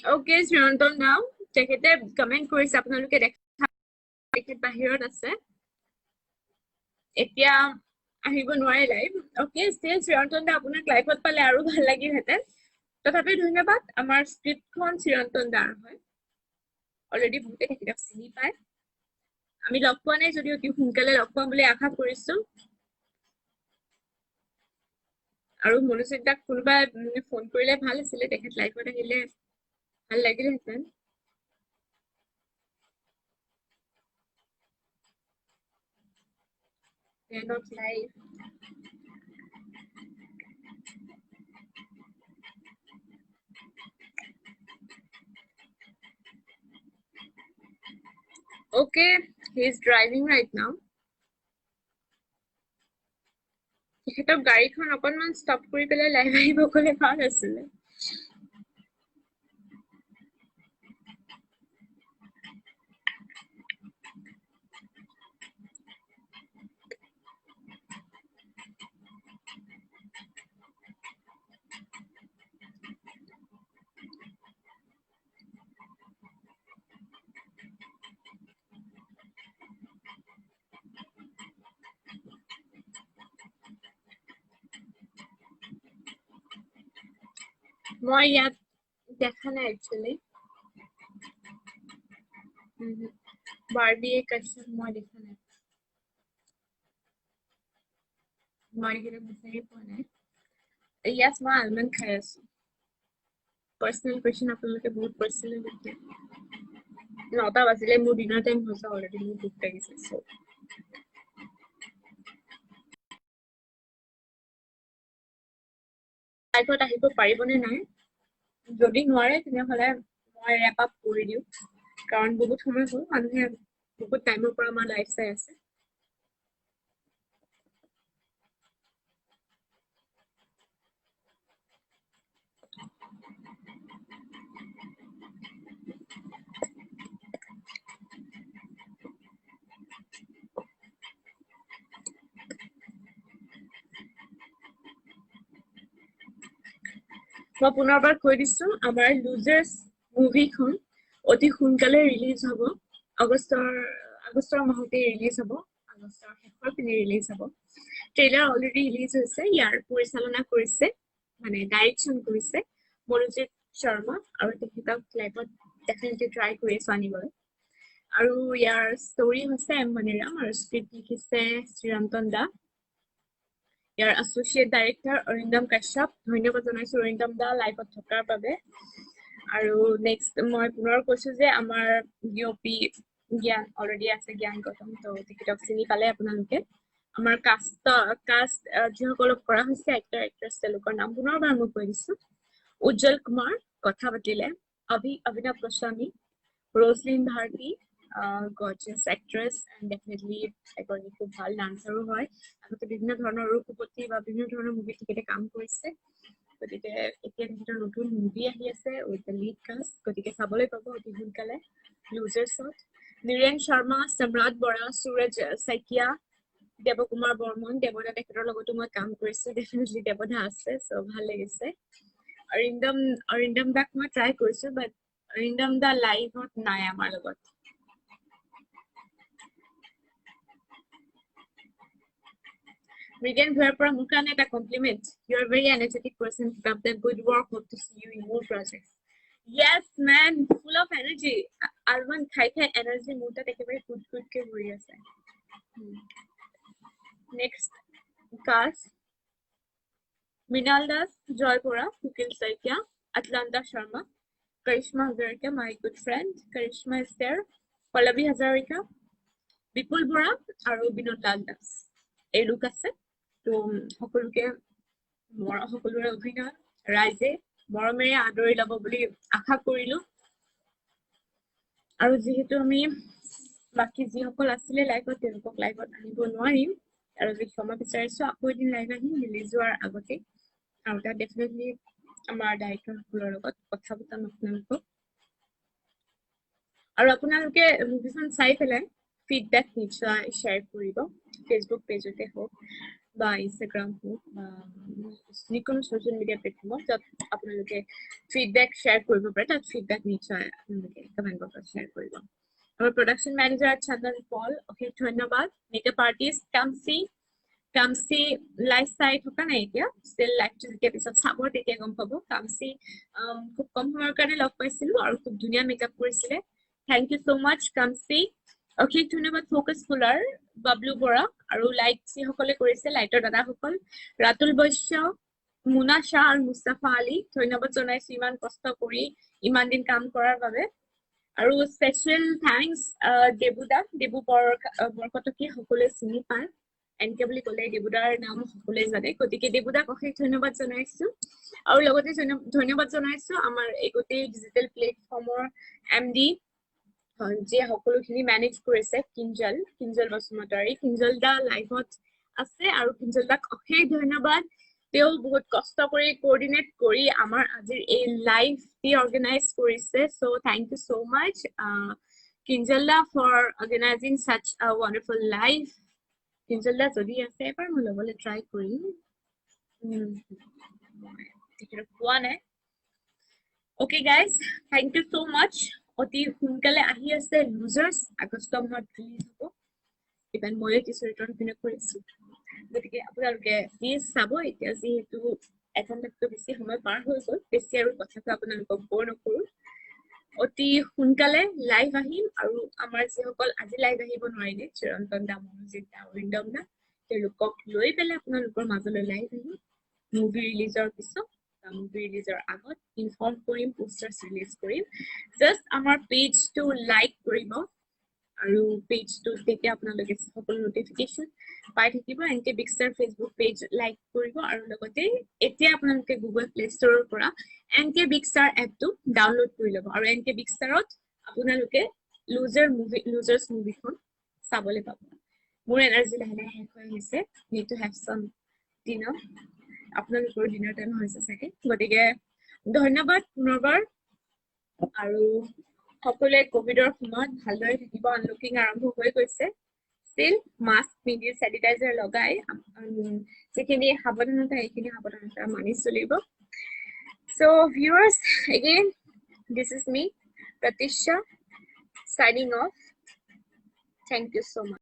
অ'কে শ্ৰীৰন্তন দা তেখেতে কমেণ্ট কৰিছে আপোনালোকে দেখা তেখেত বাহিৰত আছে এতিয়া আহিব নোৱাৰে লাইভ অ'কে ষ্টিল শ্ৰীৰন্তন দা আপোনাক লাইভত পালে আৰু ভাল লাগিলহেঁতেন তথাপি ধন্যবাদ আমাৰ স্ক্ৰিপ্টখন শ্ৰীৰন্তন দাৰ হয় অলৰেডি বহুতে তেখেতক চিনি পায় আমি লগ পোৱা নাই যদিও অতি সোনকালে লগ পাম বুলি আশা কৰিছো আৰু মনোজিত দাক কোনোবাই ফোন কৰিলে ভাল আছিলে তেখেত লাইভত আহিলে ভাল লাগিলহেঁতেন not live okay he is driving right now তেখেতৰ গাড়ীখন অকণমান ষ্টপ কৰি পেলাই লাইভ আহিব গ'লে ভাল আছিলে মই ইয়াত দেখা নাই একচুয়ালি বাৰ্বি কাশ্যপ মই দেখা নাই মই একেবাৰে বিচাৰি পোৱা নাই ইয়াত মই আলমণ্ড খাই আছো পাৰ্চনেল কুৱেশ্যন আপোনালোকে বহুত পাৰ্চনেল সুধিছে 9টা বাজিলে মোৰ ডিনাৰ টাইম হৈছে অলৰেডি মোৰ ভোক লাগিছে চ' লাইভত আহিব পাৰিবনে নাই যদি নোৱাৰে তেনেহ'লে মই ৰেপ আপ কৰি দিওঁ কাৰণ বহুত সময় হ'ল মানুহে বহুত টাইমৰ পৰা আমাৰ লাইভ চাই আছে মই পুনৰবাৰ কৈ দিছো আমাৰ লুজাৰ্ছ মুভিখন অতি সোনকালে ৰিলিজ হ'ব আগষ্টৰ মাহতে ৰিলিজ হ'ব আগষ্টৰ শেষৰ পিনে ৰিলিজ হ'ব ট্ৰেইলাৰ অলৰেডি ৰিলিজ হৈছে ইয়াৰ পৰিচালনা কৰিছে মানে ডাইৰেকশ্যন কৰিছে মনোজিত শৰ্মা আৰু তেখেতক লাইভত ডেফিনেটলি ট্ৰাই কৰি আছো আনিবলৈ আৰু ইয়াৰ ষ্টৰি হৈছে এম মণিৰাম আৰু স্ক্ৰিপ্ট লিখিছে শ্ৰীৰন্তন দা ইয়াৰ এছ'চিয়েট ডাইৰেক্টৰ অৰিন্দম কাশ্যপ ধন্যবাদ জনাইছো অৰিন্দম দা লাইভত থকাৰ বাবে আৰু নেক্সট মই পুনৰ কৈছো যে আমাৰ ডিঅ'পি জ্ঞান অলৰেডি আছে জ্ঞান গৌতম তো তেখেতক চিনি পালে আপোনালোকে আমাৰ কাষ্ট যিসকলক কৰা হৈছে এক্টৰ এক্ট্ৰেছ তেওঁলোকৰ নাম পুনৰবাৰ মই কৈ দিছো উজ্জ্বল কুমাৰ কথা পাতিলে Abhinav Goswami Rajlin Bharati gorgeous actress and definitely এগৰাকী খুব ভাল ডান্সাৰো হয় আগতে বিভিন্ন ধৰণৰ ৰূপপতি বা বিভিন্ন ধৰণৰ মুভি তেখেতে কাম কৰিছে গতিকে এতিয়া তেখেতৰ নতুন মুভি আহি আছে উইথ দ্য লিড কাষ্ট গতিকে চাবলৈ পাব অতি সোনকালে লুজাৰ্ছত নীৰেণ শৰ্মা সম্ৰাট বৰা সুৰজ শইকীয়া দেৱকুমাৰ বৰ্মন দেৱদা তেখেতৰ লগতো মই কাম কৰিছো ডেফিনেটলি দেৱদা আছে চ' ভাল লাগিছে অৰিন্দম দাক মই ট্ৰাই কৰিছো বাট অৰিন্দম দা লাইভত নাই আমাৰ লগত Mrigan Bharpura Mukane a compliment. You're a very energetic person. Keep up the good work. Hope to see you in more projects. Yes, man, full of energy. Alvan khai energy muta take a very good ke warriors. Next cast. Minal Das, Joypura, Kukil Saikya, Atlanta Sharma, Karishma Hazarika, my good friend. Karishma is there. Pallavi Hazarika, Vipul Bora, Aru Binod Lal Das. Look at তো সকলোকে সকলোৰে অভিনয় ৰাইজে মৰমেৰে আদৰি ল'ব বুলি আশা কৰিলো আৰু যেহেতু আমি বাকি যিসকল আছিলে লাইভত তেওঁলোকক লাইভত আনিব নোৱাৰিম আৰু যদি ক্ষমা বিচাৰিছো আকৌ এদিন লাইভ আহিম ৰিলিজ হোৱাৰ আগতে আৰু তাত ডেফিনেটলি আমাৰ ডাইৰেক্টৰসকলৰ লগত কথা পতাম আপোনালোকক আৰু আপোনালোকে মুভিখন চাই পেলাই ফিডবেক নিশ্চয় শ্বেয়াৰ কৰিব ফেচবুক পেজতে হওক বা ইনষ্টাগ্ৰাম হওক বা যিকোনো ছ'চিয়েল মিডিয়া প্লেটফৰ্মত য'ত আপোনালোকে ফিডবেক শ্বেয়াৰ কৰিব পাৰে তাত ফিডবেক নিশ্চয় আপোনালোকে কমেণ্ট বক্সত শ্বেয়াৰ কৰিব আমাৰ প্ৰডাকশ্যন মেনেজাৰ চন্দন পল অশেষ ধন্যবাদ মেকআপ আৰ্টিষ্ট কামচি লাইভ চাই থকা নাই এতিয়া ষ্টিল লাইভটো যেতিয়া পিছত চাব তেতিয়া গম পাব কামচি খুব কম সময়ৰ কাৰণে লগ পাইছিলোঁ আৰু খুব ধুনীয়া মেকআপ কৰিছিলে থেংক ইউ ছ' মাছ কামচি অশেষ ধন্যবাদ ফ'কাছ ফুলাৰ বাবলু বৰা আৰু লাইট যিসকলে কৰিছে লাইটৰ দাদাসকল ৰাতুল বৈশ্য মুনা শ্বাহ আৰু মুস্তাফা আলী ধন্যবাদ জনাইছো ইমান কষ্ট কৰি ইমান দিন কাম কৰাৰ বাবে আৰু স্পেচিয়েল থেংকছ দেবু বৰকটকী সকলোৱে চিনি পায় এনকে বুলি ক'লে দেবুদাৰ নাম সকলোৱে জানে গতিকে দেবুদাক অশেষ ধন্যবাদ জনাইছো আৰু লগতে ধন্যবাদ জনাইছো আমাৰ এই গোটেই ডিজিটেল প্লেটফৰ্মৰ MD যিয়ে সকলোখিনি মেনেজ কৰিছে কিঞ্জল বসুমতাৰী কিঞ্জল দা লাইভত আছে আৰু কিঞ্জল দাক অশেষ ধন্যবাদ তেওঁ বহুত কষ্ট কৰি কোঅৰ্ডিনেট কৰি আমাৰ আজিৰ এই লাইভটি অৰ্গেনাইজ কৰিছে so' thank you so' much Kinjal da for organizing such a wonderful live Kinjal দা যদি আছে এবাৰ মই ল'বলৈ ট্ৰাই কৰিম পোৱা নাই okay guys thank you so' much অতি সোনকালে আহি আছে লুজাৰ্ছ আগষ্ট মাহত ৰিলিজ হ'ব ইভেন ময়ো কিছু ৰিটাৰ্ণ অভিনয় কৰিছো গতিকে আপোনালোকে প্লিজ চাব এতিয়া যিহেতু এঘণ্টাতকৈ বেছি সময় পাৰ হৈ গ'ল বেছি আৰু কথাটো আপোনালোকক বৰ নকৰোঁ অতি সোনকালে লাইভ আহিম আৰু আমাৰ যিসকল আজি লাইভ আহিব নোৱাৰিলে চিৰন্তন দা মনোজিত দা অৰিন্দম দা তেওঁলোকক লৈ পেলাই আপোনালোকৰ মাজলৈ লাইভ আহিম মুভি ৰিলিজৰ পিছত মুভি ৰিলিজৰ আগত ইনফৰ্ম কৰিম পোষ্টাৰ্ছ ৰিলিজ কৰিম জাষ্ট আমাৰ পেজটো লাইক কৰিব আৰু পেজটো তেতিয়া আপোনালোকে সকলো নটিফিকেশ্যন পাই থাকিব এনকে big star Facebook page like কৰিব আৰু লগতে এতিয়া আপোনালোকে গুগল প্লে ষ্টৰৰ পৰা এনকে বিগ ষ্টাৰ এপটো ডাউনলোড কৰি ল'ব আৰু এনকে বিগ ষ্টাৰত আপোনালোকে লুজাৰ্ছ মুভিখন চাবলৈ পাব মোৰ এনাৰ্জি লাহে লাহে শেষ হৈ আহিছে নিড টু হেভ চাম ডিনাৰ আপোনালোকৰ ডিনাৰ টাইম হৈছে চাগে গতিকে ধন্যবাদ পুনৰবাৰ আৰু সকলোৱে কোভিডৰ সময়ত ভালদৰে থাকিব আনলকিং আৰম্ভ হৈ গৈছে ষ্টিল মাস্ক পিন্ধি চেনিটাইজাৰ লগাই যিখিনি সাৱধানতা সেইখিনি সাৱধানতা মানি চলিব so' viewers again this is me Pratiksha signing off. Thank you so much.